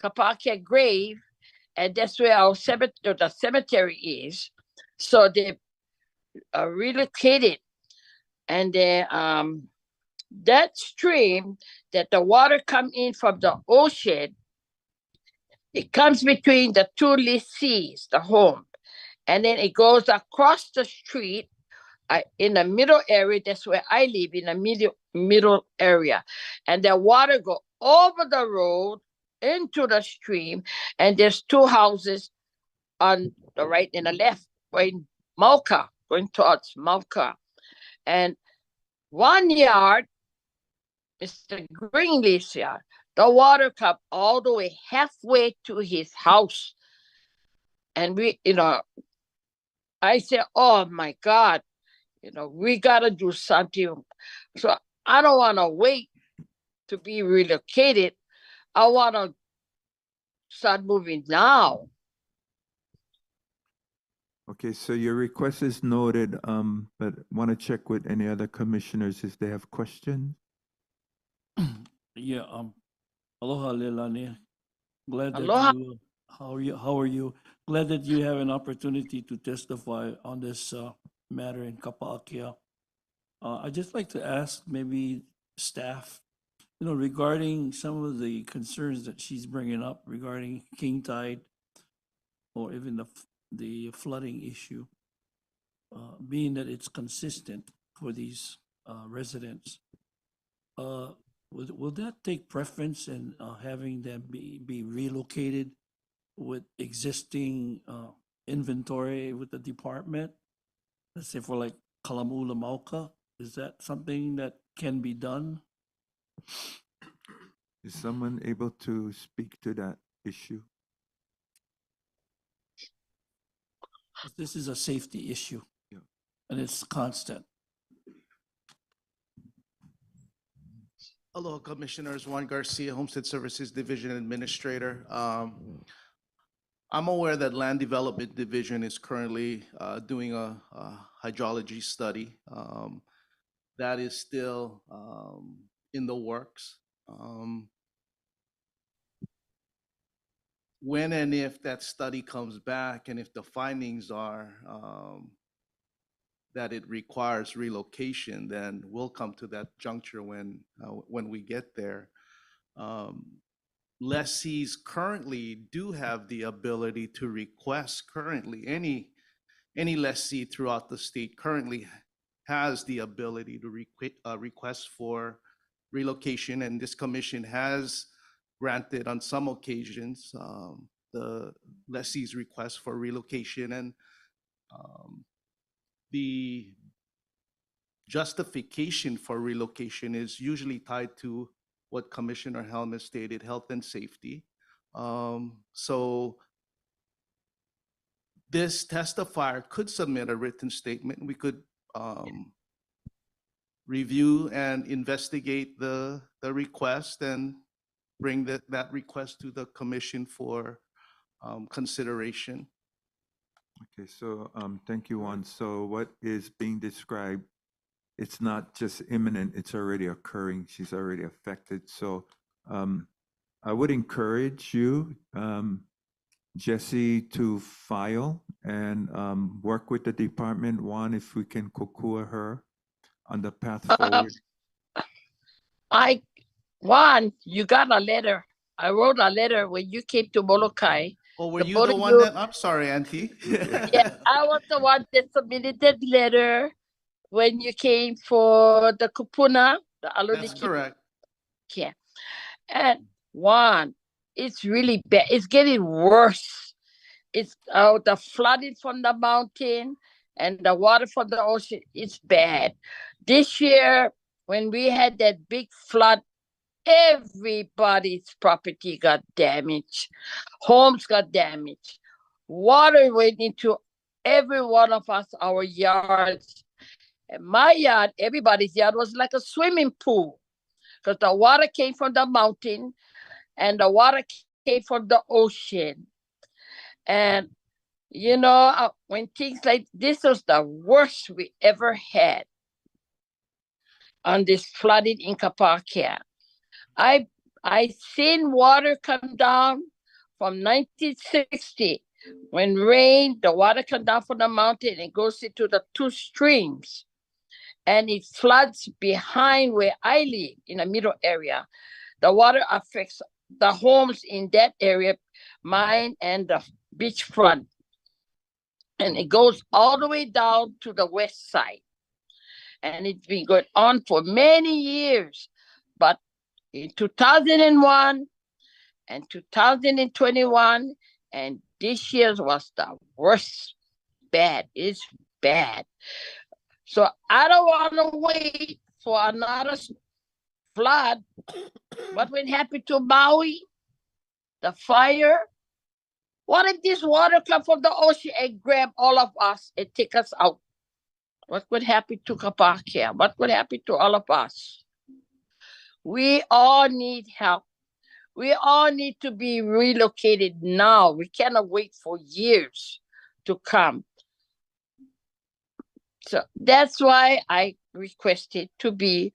Kapakia grave, and that's where our cemetery, the cemetery is. So they relocated, and then that stream that the water come in from the ocean, it comes between the two lessees, the home, and then it goes across the street in the middle area. That's where I live, in the middle area, and the water go over the road into the stream, and there's two houses on the right and the left, going Mauka, going towards Mauka, and one yard, Mr. Greenleaf's yard, the water come all the way halfway to his house, and I said, oh my God, we gotta do something. So I don't want to wait to be relocated. I want to start moving now. Okay, so your request is noted, but want to check with any other commissioners if they have questions. Yeah, aloha Leilani. Glad that Aloha. how are you? Glad that you have an opportunity to testify on this matter in Kapaakia. I'd just like to ask maybe staff, regarding some of the concerns that she's bringing up regarding king tide or even the flooding issue, being that it's consistent for these residents. Will that take preference in having them be relocated with existing inventory with the department? Let's say for like Kalamula Mauka, is that something that can be done? Is someone able to speak to that issue? This is a safety issue, Yeah. and it's constant. Hello, Commissioners. Juan Garcia, Homestead Services Division Administrator. I'm aware that Land Development Division is currently doing a hydrology study. That is still in the works. When and if that study comes back, and if the findings are that it requires relocation, then we'll come to that juncture when we get there. Lessees currently do have the ability to request. Currently, any lessee throughout the state currently has the ability to request for relocation, and this commission has granted on some occasions the lessee's request for relocation, and the justification for relocation is usually tied to what Commissioner Helm has stated, health and safety. So this testifier could submit a written statement. We could review and investigate the request and bring that request to the commission for consideration. Okay, so thank you, Juan. So what is being described, it's not just imminent, it's already occurring. She's already affected. So I would encourage you, Jesse, to file and work with the department. One, if we can kokua her on the path forward. Juan, you got a letter. I wrote a letter when you came to Molokai. Oh, were you the one that, I'm sorry, Auntie. Yeah, I was the one that submitted that letter when you came for the kupuna, the aluniki. That's correct. Yeah. And Juan, it's really bad. It's getting worse. It's the flooding from the mountain and the water from the ocean. It's bad. This year, when we had that big flood, everybody's property got damaged. Homes got damaged. Water went into every one of us, our yards. And my yard, everybody's yard was like a swimming pool because the water came from the mountain and the water came from the ocean. And You know, when things like this was the worst we ever had on this flooding in Kapakia. I seen water come down from 1960 when rain, the water come down from the mountain and goes into the two streams, and it floods behind where I live in the middle area. The water affects the homes in that area, mine and the beachfront, and it goes all the way down to the west side. And it's been going on for many years. But in 2001 and 2021, and this year was the worst. Bad. It's bad. So I don't want to wait for another flood. What will happen to Maui? The fire? What if this water come from the ocean and grab all of us and take us out? What would happen to Kapakia? What would happen to all of us? We all need help. We all need to be relocated now. We cannot wait for years to come. So that's why I requested to be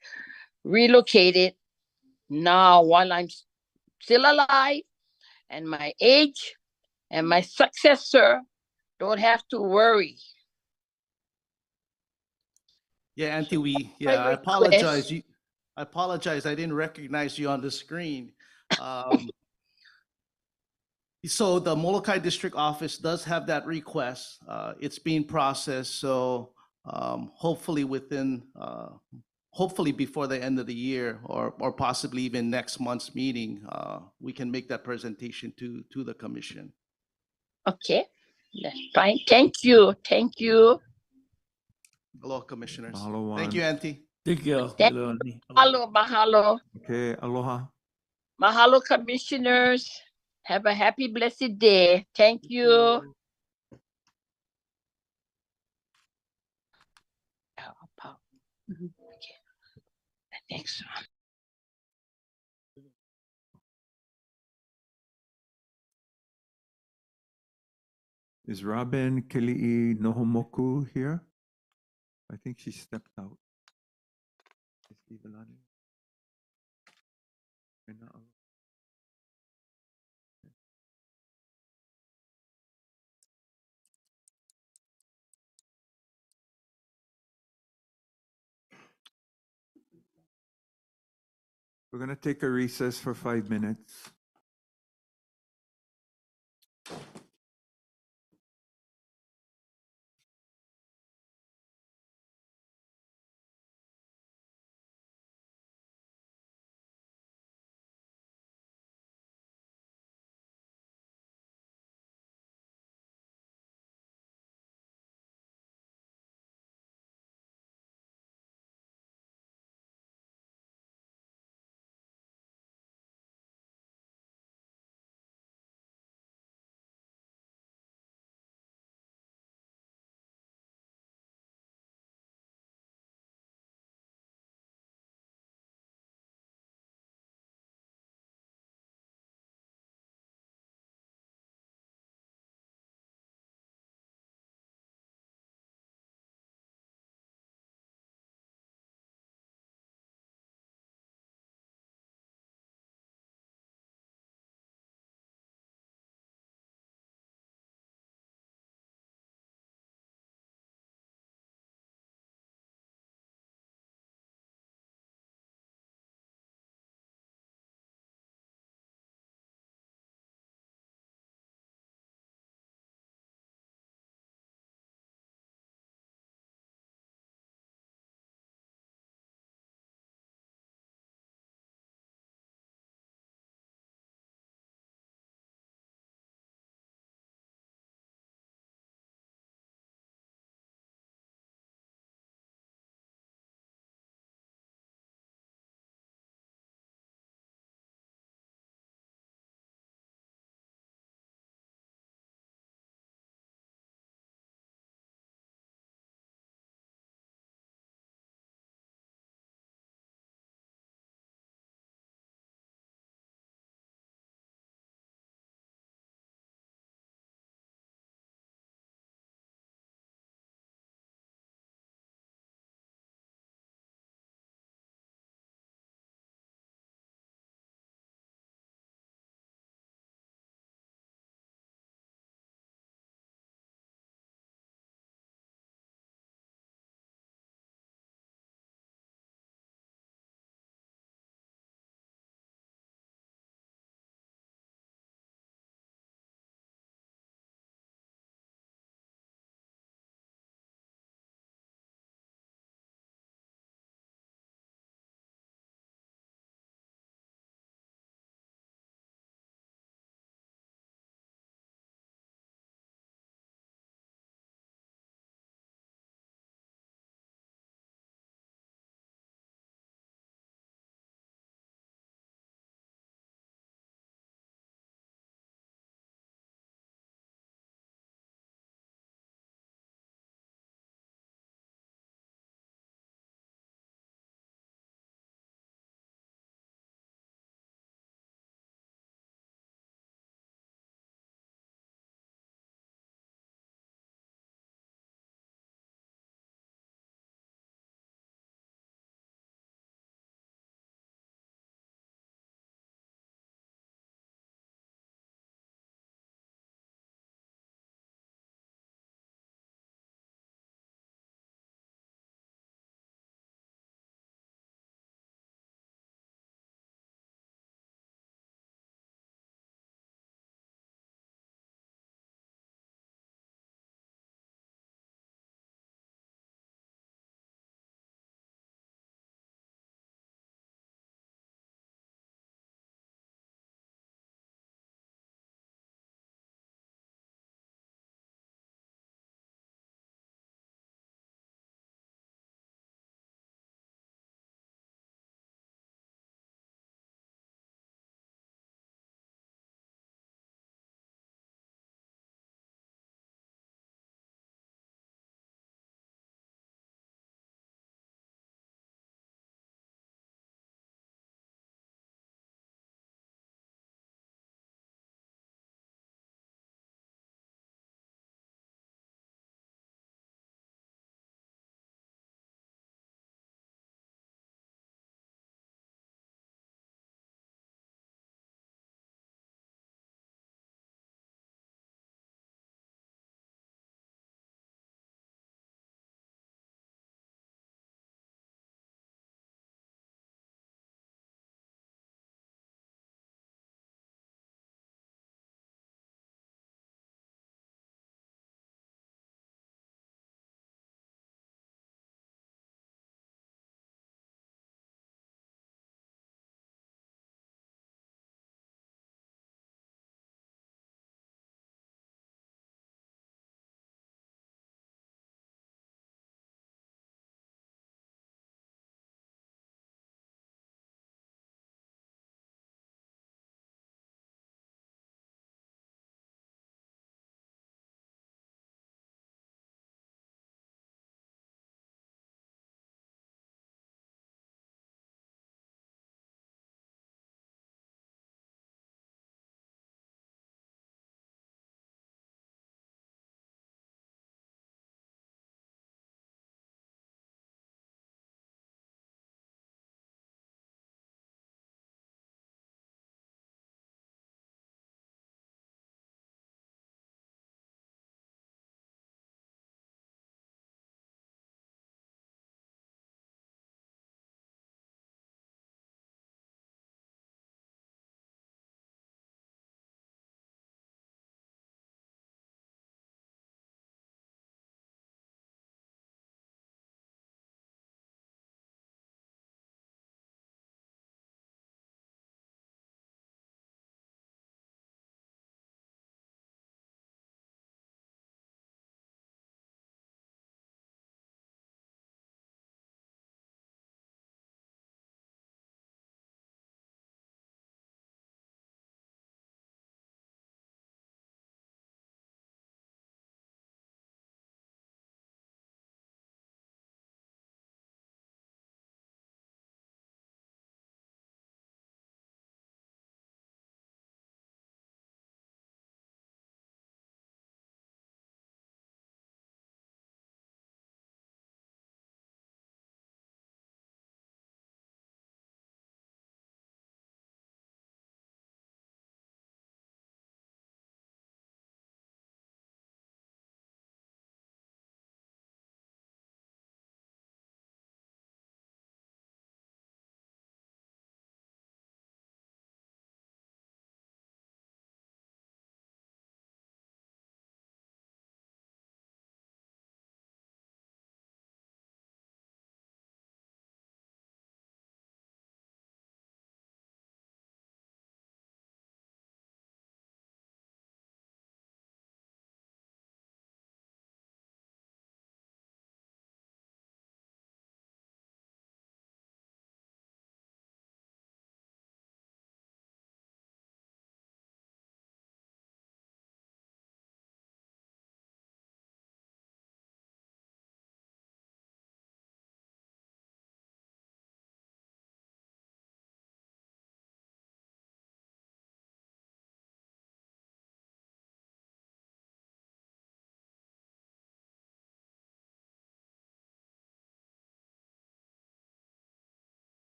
relocated now while I'm still alive and my age and my successor don't have to worry. Yeah, Auntie, I I apologize. request- I apologize. I didn't recognize you on the screen. So the Molokai District Office does have that request. It's being processed. So hopefully hopefully before the end of the year or possibly even next month's meeting, we can make that presentation to the commission. Okay, that's fine. Thank you. Thank you. Hello, commissioners. Mahalo, Thank Juan. you, Auntie. Thank you. Mahalo, mahalo. Okay, aloha. Mahalo, commissioners. Have a happy, blessed day. Thank you. Okay. The next one. Is Robin Kili'i Nohomoku here? I think she stepped out. Is Ivalani? Hanaa? We're going to take a recess for 5 minutes.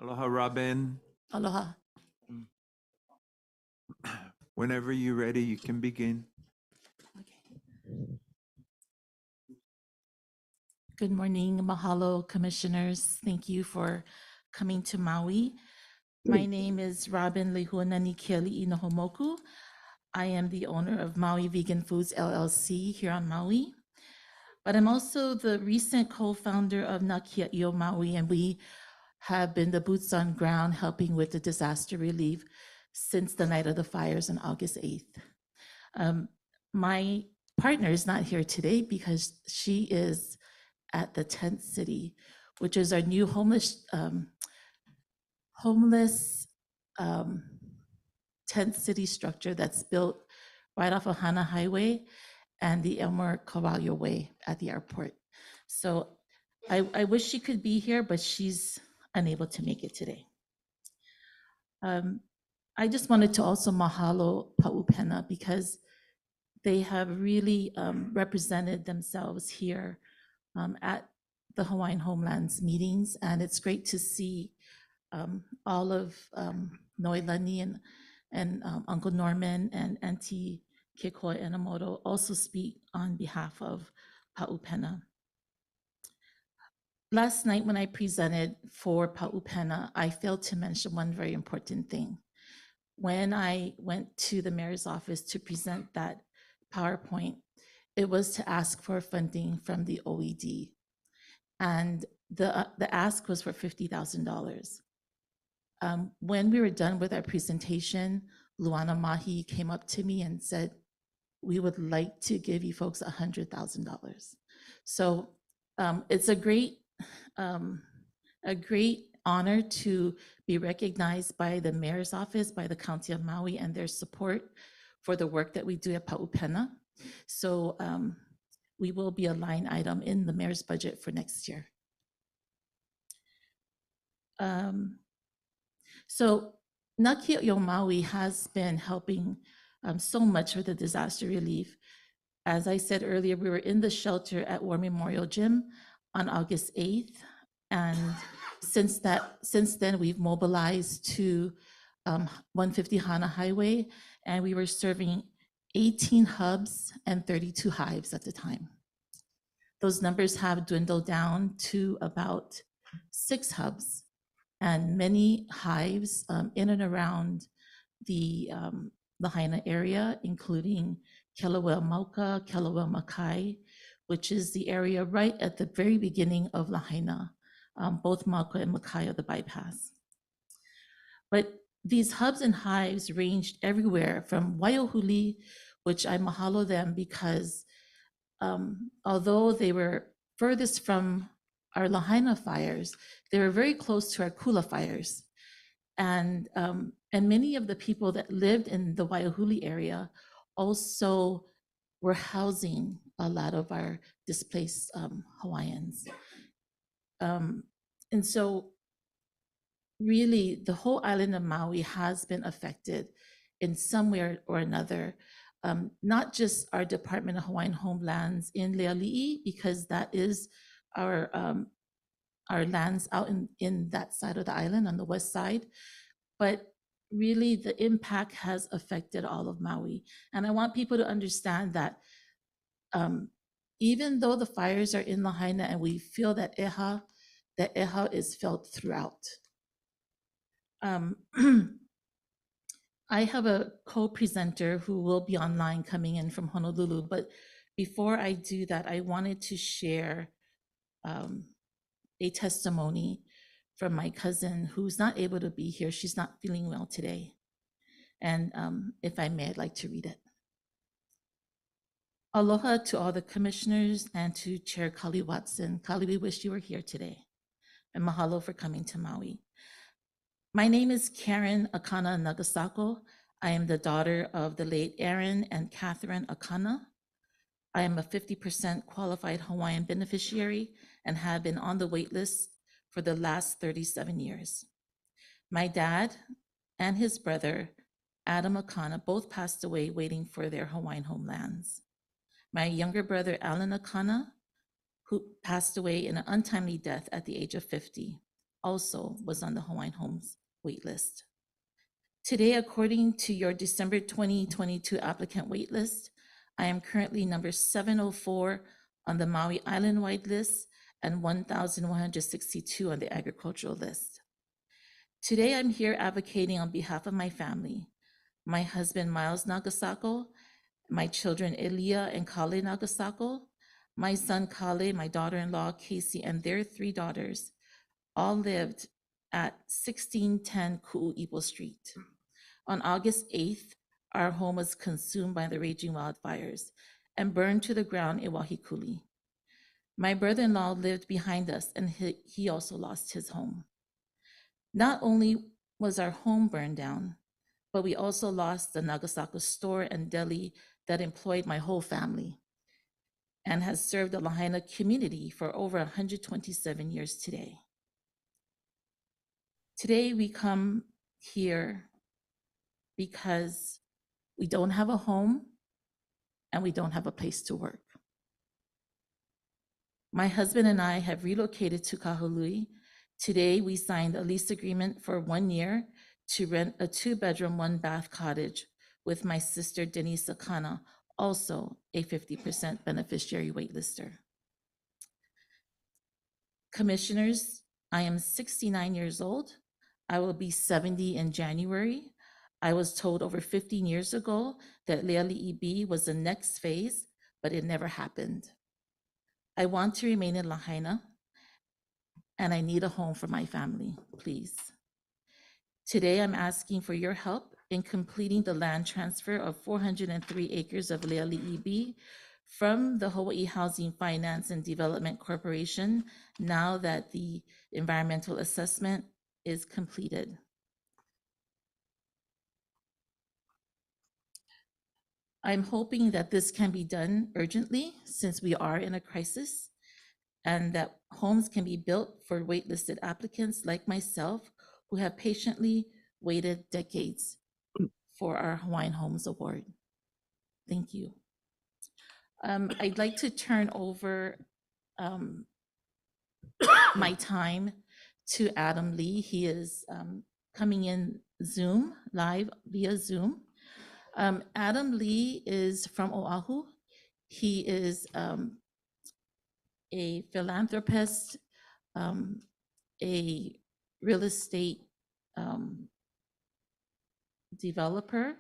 Aloha, Robin. Aloha. Whenever you're ready, you can begin. Good morning, mahalo, commissioners. Thank you for coming to Maui. My name is Robin Lehuanani Kiali'i Nohomoku. I am the owner of Maui Vegan Foods LLC here on Maui. But I'm also the recent co-founder of Nakia'io Maui, and we have been the boots on ground helping with the disaster relief since the night of the fires on August 8th. My partner is not here today because she is at the Tent City, which is our new homeless tent city structure that's built right off of Hana Highway and the Elmer Cavallo Way at the airport. So I wish she could be here, but she's unable to make it today. I just wanted to also mahalo Pa'upena because they have really represented themselves here at the Hawaiian Homelands meetings, and it's great to see all of Noelani and Uncle Norman and Auntie Kikaenomoto also speak on behalf of Pa'upena. Last night when I presented for Pa'upena, I failed to mention one very important thing. When I went to the mayor's office to present that PowerPoint, it was to ask for funding from the OED. And the ask was for $50,000. When we were done with our presentation, Luana Mahi came up to me and said, we would like to give you folks $100,000. So it's a great honor to be recognized by the mayor's office, by the County of Maui, and their support for the work that we do at Pa'upena. So we will be a line item in the mayor's budget for next year. So Nakia'io Maui has been helping so much with the disaster relief. As I said earlier, we were in the shelter at War Memorial Gym on August 8th. And since then, we've mobilized to 150 Hana Highway, and we were serving 18 hubs and 32 hives at the time. Those numbers have dwindled down to about 6 hubs and many hives in and around the Lahaina area, including Kelawel Mauka, Kelawel Makai, which is the area right at the very beginning of Lahaina. Both Mauka and Makai are the bypass. But these hubs and hives ranged everywhere from Waiahuli, which I mahalo them because although they were furthest from our Lahaina fires, they were very close to our Kula fires. And many of the people that lived in the Waiahuli area also were housing a lot of our displaced Hawaiians. And so really the whole island of Maui has been affected in some way or another. Not just our Department of Hawaiian Homelands in Leali'i, because that is our lands out in that side of the island on the west side, but really the impact has affected all of Maui. And I want people to understand that even though the fires are in Lahaina and we feel that eha is felt throughout. I have a co-presenter who will be online coming in from Honolulu, but before I do that, I wanted to share a testimony from my cousin who's not able to be here. She's not feeling well today. And if I may, I'd like to read it. Aloha to all the commissioners and to Chair Kali Watson. Kali, we wish you were here today. And mahalo for coming to Maui. My name is Karen Akana Nagasako. I am the daughter of the late Aaron and Catherine Akana. I am a 50% qualified Hawaiian beneficiary and have been on the wait list for the last 37 years. My dad and his brother, Adam Akana, both passed away waiting for their Hawaiian homelands. My younger brother, Alan Akana, who passed away in an untimely death at the age of 50, also was on the Hawaiian Homes waitlist. Today, according to your December 2022 applicant waitlist, I am currently number 704 on the Maui Island-wide list and 1,162 on the agricultural list. Today, I'm here advocating on behalf of my family, my husband, Miles Nagasako, my children, Elia and Kale Nagasako, my son, Kale, my daughter-in-law, Casey, and their 3 daughters, all lived at 1610 Ku'uipo Street. On August 8th, our home was consumed by the raging wildfires and burned to the ground in Wahikuli. My brother-in-law lived behind us, and he also lost his home. Not only was our home burned down, but we also lost the Nagasako store and deli that employed my whole family and has served the Lahaina community for over 127 years today. Today we come here because we don't have a home and we don't have a place to work. My husband and I have relocated to Kahului. Today we signed a lease agreement for 1 year to rent a 2-bedroom, 1-bath cottage with my sister Denise Akana, also a 50% beneficiary waitlister. Commissioners, I am 69 years old. I will be 70 in January. I was told over 15 years ago that Leali'ibi was the next phase, but it never happened. I want to remain in Lahaina, and I need a home for my family, please. Today, I'm asking for your help in completing the land transfer of 403 acres of Leali'ibi from the Hawaii Housing Finance and Development Corporation now that the environmental assessment is completed. I'm hoping that this can be done urgently since we are in a crisis, and that homes can be built for waitlisted applicants like myself who have patiently waited decades for our Hawaiian Homes Award. Thank you. I'd like to turn over my time to Adam Lee. He is coming in live via Zoom. Adam Lee is from Oahu. He is a philanthropist, a real estate developer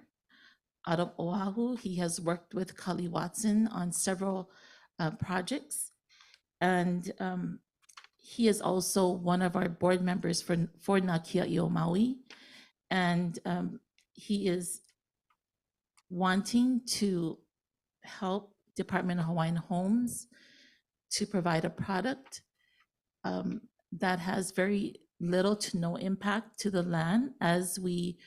out of Oahu. He has worked with Kali Watson on several projects, and he is also one of our board members for Nakia'io Maui, and he is wanting to help Department of Hawaiian Homes to provide a product that has very little to no impact to the land as we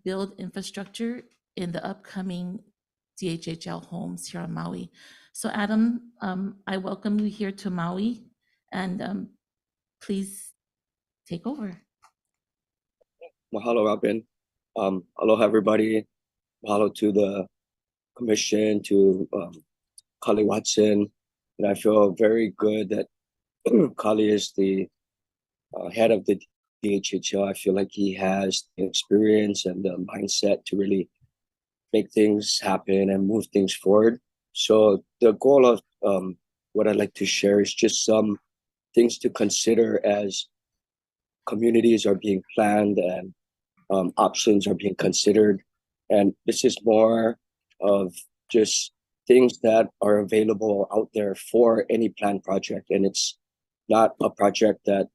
build infrastructure in the upcoming DHHL homes here on Maui. So Adam, I welcome you here to Maui, and please take over. Mahalo, Robin. Aloha, everybody. Mahalo to the commission, to Kali Watson. And I feel very good that Kali is the head of the DHHL. I feel like he has the experience and the mindset to really make things happen and move things forward. So the goal of what I'd like to share is just some things to consider as communities are being planned and options are being considered. And this is more of just things that are available out there for any planned project. And it's not a project that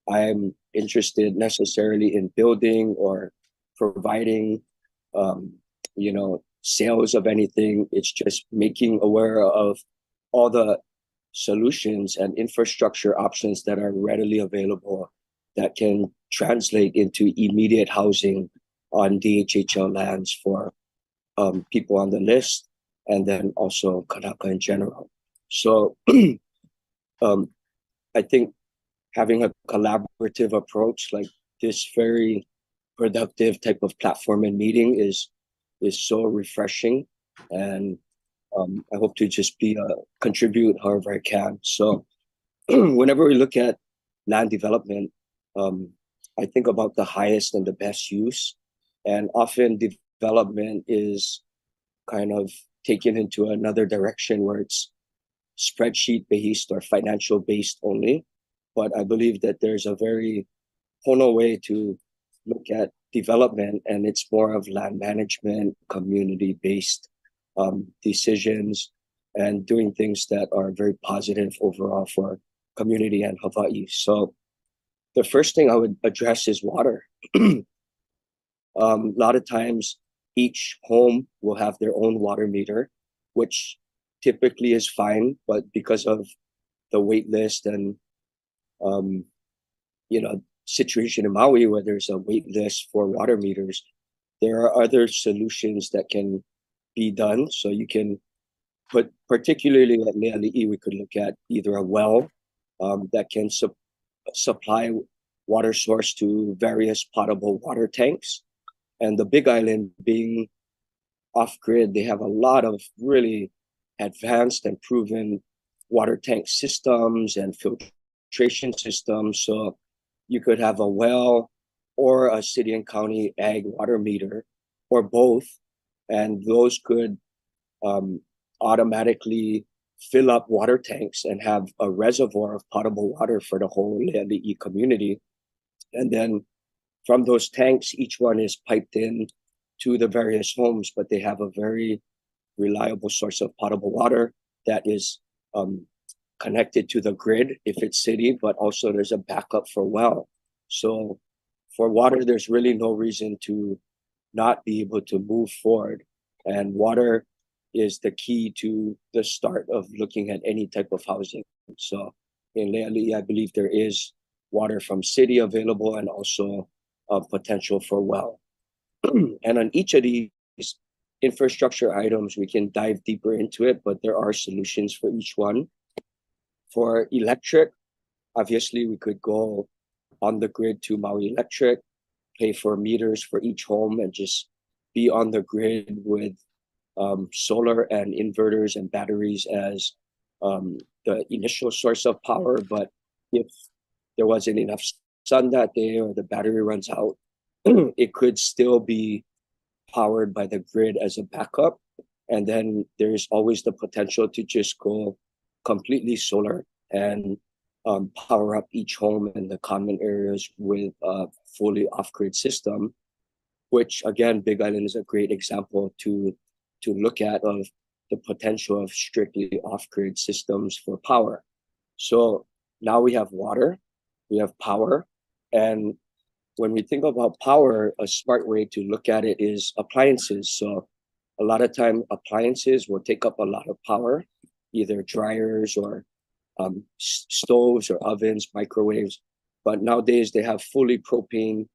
I'm interested necessarily in building or providing, sales of anything. It's just making aware of all the solutions and infrastructure options that are readily available that can translate into immediate housing on DHHL lands for people on the list, and then also Kanaka in general. So I think having a collaborative approach like this very productive type of platform and meeting is so refreshing, and I hope to just contribute however I can. So whenever we look at land development, I think about the highest and the best use. And often development is kind of taken into another direction where it's spreadsheet based or financial based only. But I believe that there's a very Hono way to look at development, and it's more of land management, community based decisions, and doing things that are very positive overall for community and Hawaii. So the first thing I would address is water. A lot of times each home will have their own water meter, which typically is fine, but because of the wait list and situation in Maui where there's a wait list for water meters, there are other solutions that can be done. So you can put, particularly at Leali'i, we could look at either a well that can supply water source to various potable water tanks. And the Big Island being off-grid, they have a lot of really advanced and proven water tank systems and filtration systems. So you could have a well or a city and county ag water meter or both, and those could automatically fill up water tanks and have a reservoir of potable water for the whole Leali'i community. And then from those tanks, each one is piped in to the various homes, but they have a very reliable source of potable water that is connected to the grid if it's city, but also there's a backup for well. So for water, there's really no reason to not be able to move forward. And water is the key to the start of looking at any type of housing. So in Leali'i, I believe there is water from city available and also potential for well. And on each of these infrastructure items, we can dive deeper into it, but there are solutions for each one. For electric, obviously we could go on the grid to Maui Electric, pay for meters for each home and just be on the grid with solar and inverters and batteries as the initial source of power. But if there wasn't enough sun that day or the battery runs out, it could still be powered by the grid as a backup. And then there's always the potential to just go completely solar and power up each home and the common areas with a fully off-grid system, which again, Big Island is a great example to look at of the potential of strictly off-grid systems for power. So now we have water, we have power, and when we think about power, a smart way to look at it is appliances. So a lot of time appliances will take up a lot of power, either dryers or stoves or ovens, microwaves. But nowadays they have fully propane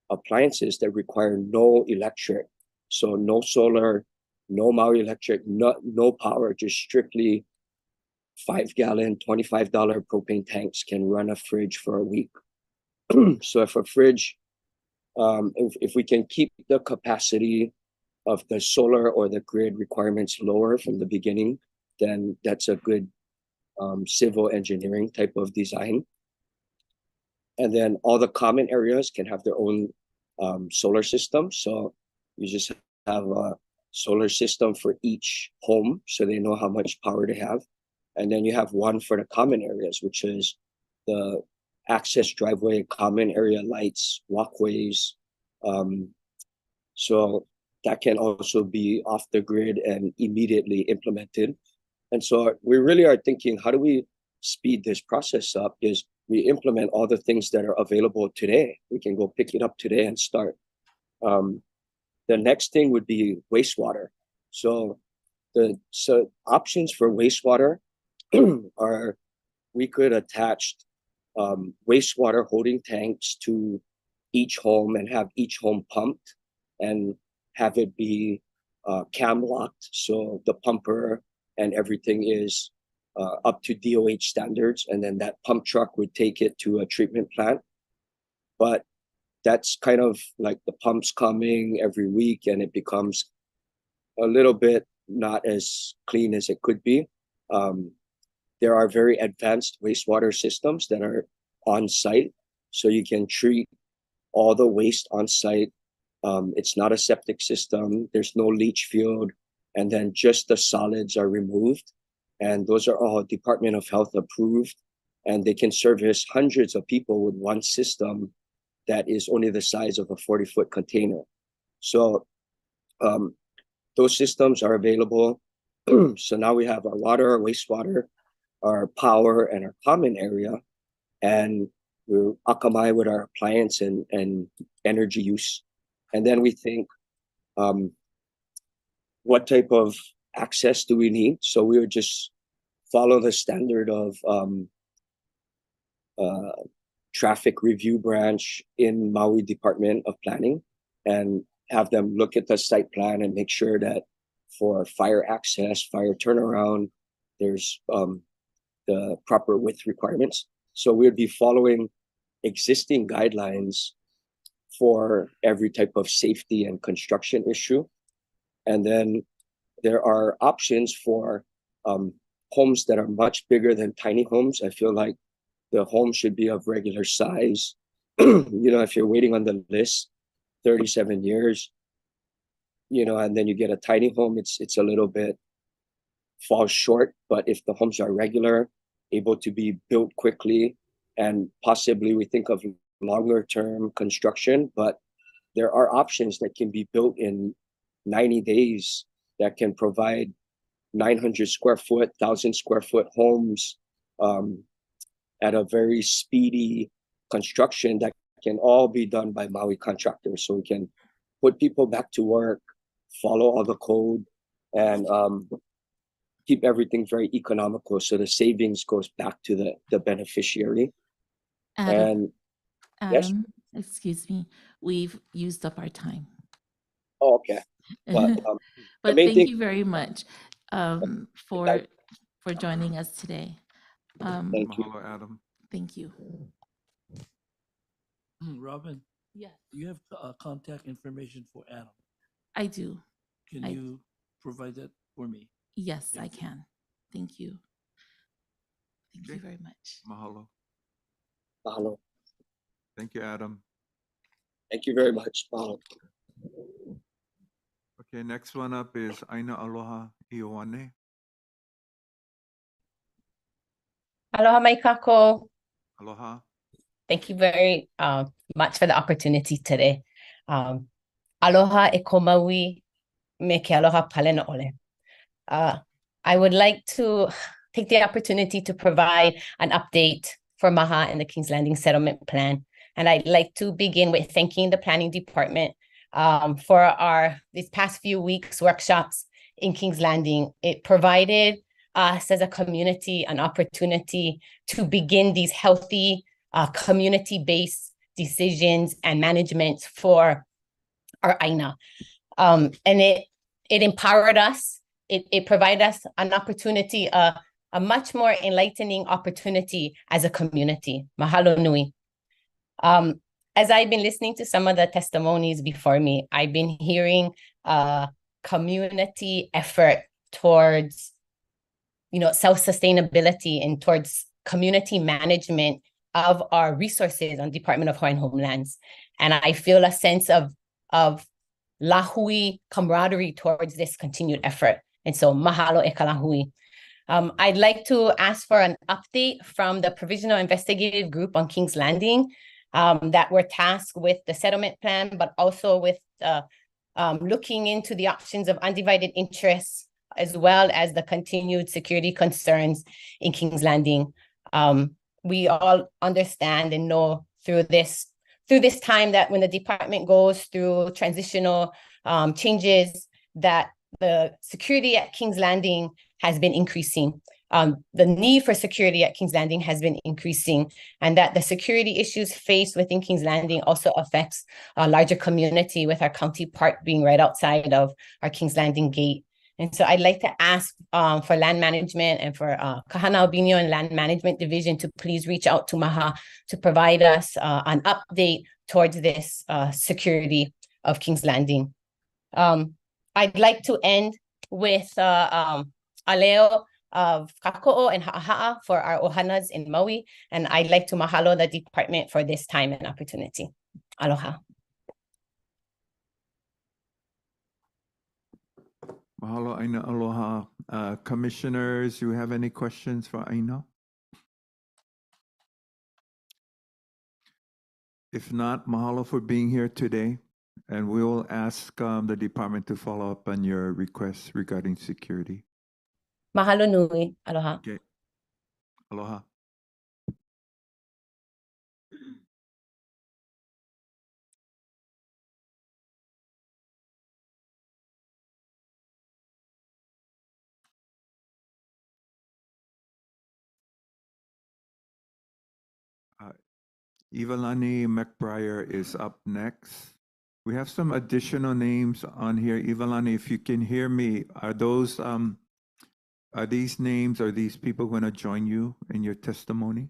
appliances that require no electric. So no solar, no Maui Electric, no power, just strictly 5-gallon, $25 propane tanks can run a fridge for a week. So if a fridge, if we can keep the capacity of the solar or the grid requirements lower from the beginning, then that's a good civil engineering type of design. And then all the common areas can have their own solar system. So you just have a solar system for each home so they know how much power they have. And then you have one for the common areas, which is the access driveway, common area lights, walkways. So that can also be off the grid and immediately implemented. And so we really are thinking, how do we speed this process up? Is we implement all the things that are available today. We can go pick it up today and start. The next thing would be wastewater. So the options for wastewater are we could attach wastewater holding tanks to each home and have each home pumped and have it be cam locked. So the pumper and everything is up to DOH standards. And then that pump truck would take it to a treatment plant. But that's kind of like the pumps coming every week and it becomes a little bit not as clean as it could be. There are very advanced wastewater systems that are on site, so you can treat all the waste on site. It's not a septic system. There's no leach field, and then just the solids are removed. And those are all Department of Health approved, and they can service hundreds of people with one system that is only the size of a 40-foot container. So those systems are available. So now we have our water, our wastewater, our power, and our common area, and we're akamai with our appliance and energy use. And then we think, what type of access do we need? So we would just follow the standard of traffic review branch in Maui Department of Planning, and have them look at the site plan and make sure that for fire access, fire turnaround, there's the proper width requirements. So we'd be following existing guidelines for every type of safety and construction issue. And then there are options for homes that are much bigger than tiny homes. I feel like the home should be of regular size. If you're waiting on the list 37 years, and then you get a tiny home, it's a little bit falls short. But if the homes are regular, able to be built quickly, and possibly we think of longer term construction, but there are options that can be built in 90 days that can provide 900 square foot, 1,000 square foot homes at a very speedy construction that can all be done by Maui contractors. So we can put people back to work, follow all the code, and keep everything very economical. So the savings goes back to the beneficiary. Adam, Yes. excuse me, we've used up our time. Oh, okay. But, But main thank thing- you very much for joining us today. Thank you. Mahalo, Adam. Thank you. Robin, Yes, you have contact information for Adam. I do. Can I- you provide that for me? Yes, I Thank you. can. Thank you. Thank you Okay. very much. Mahalo. Mahalo. Thank you, Adam. Thank you very much. Mahalo. Okay, next one up is Aina Aloha Ioane. Aloha mai kako. Aloha. Thank you very much for the opportunity today. Aloha e komaui me ke aloha palena ole. I would like to take the opportunity to provide an update for Maha and the Kings Landing Settlement Plan. And I'd like to begin with thanking the Planning Department for these past few weeks workshops in Kings Landing. It provided us as a community an opportunity to begin these healthy community-based decisions and management for our Aina. And it empowered us. It provided us an opportunity, a much more enlightening opportunity as a community. Mahalo nui. As I've been listening to some of the testimonies before me, I've been hearing community effort towards, self-sustainability and towards community management of our resources on Department of Hawaiian Homelands. And I feel a sense of lahui camaraderie towards this continued effort. And so mahalo e ka lahui. I'd like to ask for an update from the Provisional Investigative Group on Kings Landing that were tasked with the settlement plan, but also with looking into the options of undivided interests, as well as the continued security concerns in Kings Landing. We all understand and know through this time that when the department goes through transitional changes, that the security at Kings Landing has been increasing. The need for security at Kings Landing has been increasing, and that the security issues faced within Kings Landing also affects a larger community, with our county park being right outside of our Kings Landing gate. And so I'd like to ask for land management and for Kahana Albino and Land Management Division to please reach out to Maha to provide us an update towards this security of Kings Landing. I'd like to end with Aleo of Kako'o and Ha'aha'a for our ohanas in Maui. And I'd like to mahalo the department for this time and opportunity. Aloha. Mahalo, Aina. Aloha. Commissioners, you have any questions for Aina? If not, mahalo for being here today. And we will ask the department to follow up on your requests regarding security. Mahalo nui. Aloha. Okay. Aloha. Ivalani McBriar is up next. We have some additional names on here. Ivalani, if you can hear me, are these names, are these people going to join you in your testimony?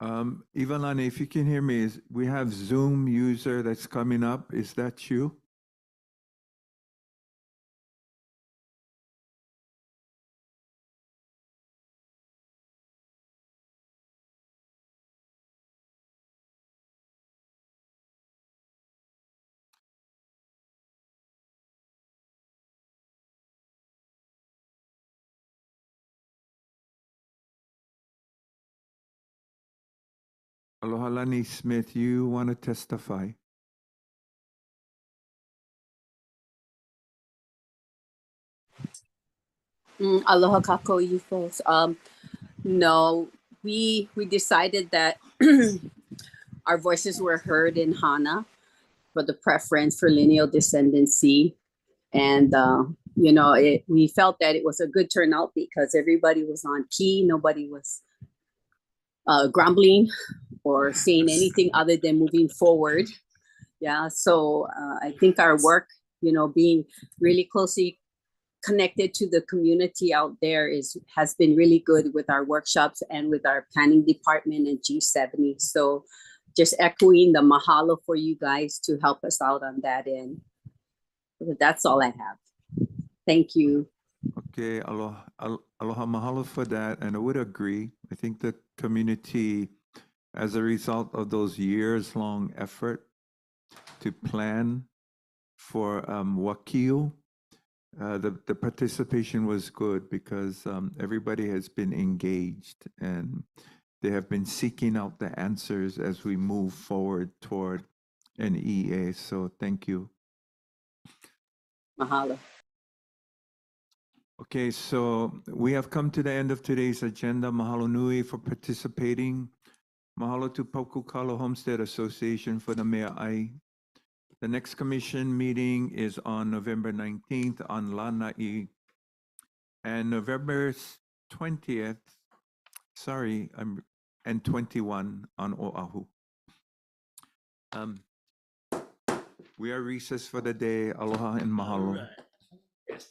Ivalani, if you can hear me, we have Zoom user that's coming up. Is that you? Aloha Lani Smith, you want to testify? Aloha kako, you folks. No, we decided that our voices were heard in Hana for the preference for lineal descendancy, and we felt that it was a good turnout because everybody was on key. Nobody was grumbling or saying anything other than moving forward. Yeah, so I think our work, being really closely connected to the community out there has been really good with our workshops and with our planning department and G70. So just echoing the mahalo for you guys to help us out on that end. That's all I have. Thank you. Okay, aloha mahalo for that. And I would agree. I think the community, as a result of those years-long effort to plan for Wakio, the participation was good because everybody has been engaged and they have been seeking out the answers as we move forward toward an EA. So thank you. Mahalo. Okay, so we have come to the end of today's agenda. Mahalo nui for participating. Mahalo to Paukukalo Homestead Association for the mea'ai. The next commission meeting is on November 19th on Lanai and November 20th, and 21 on Oahu. We are recessed for the day. Aloha and mahalo. Yes,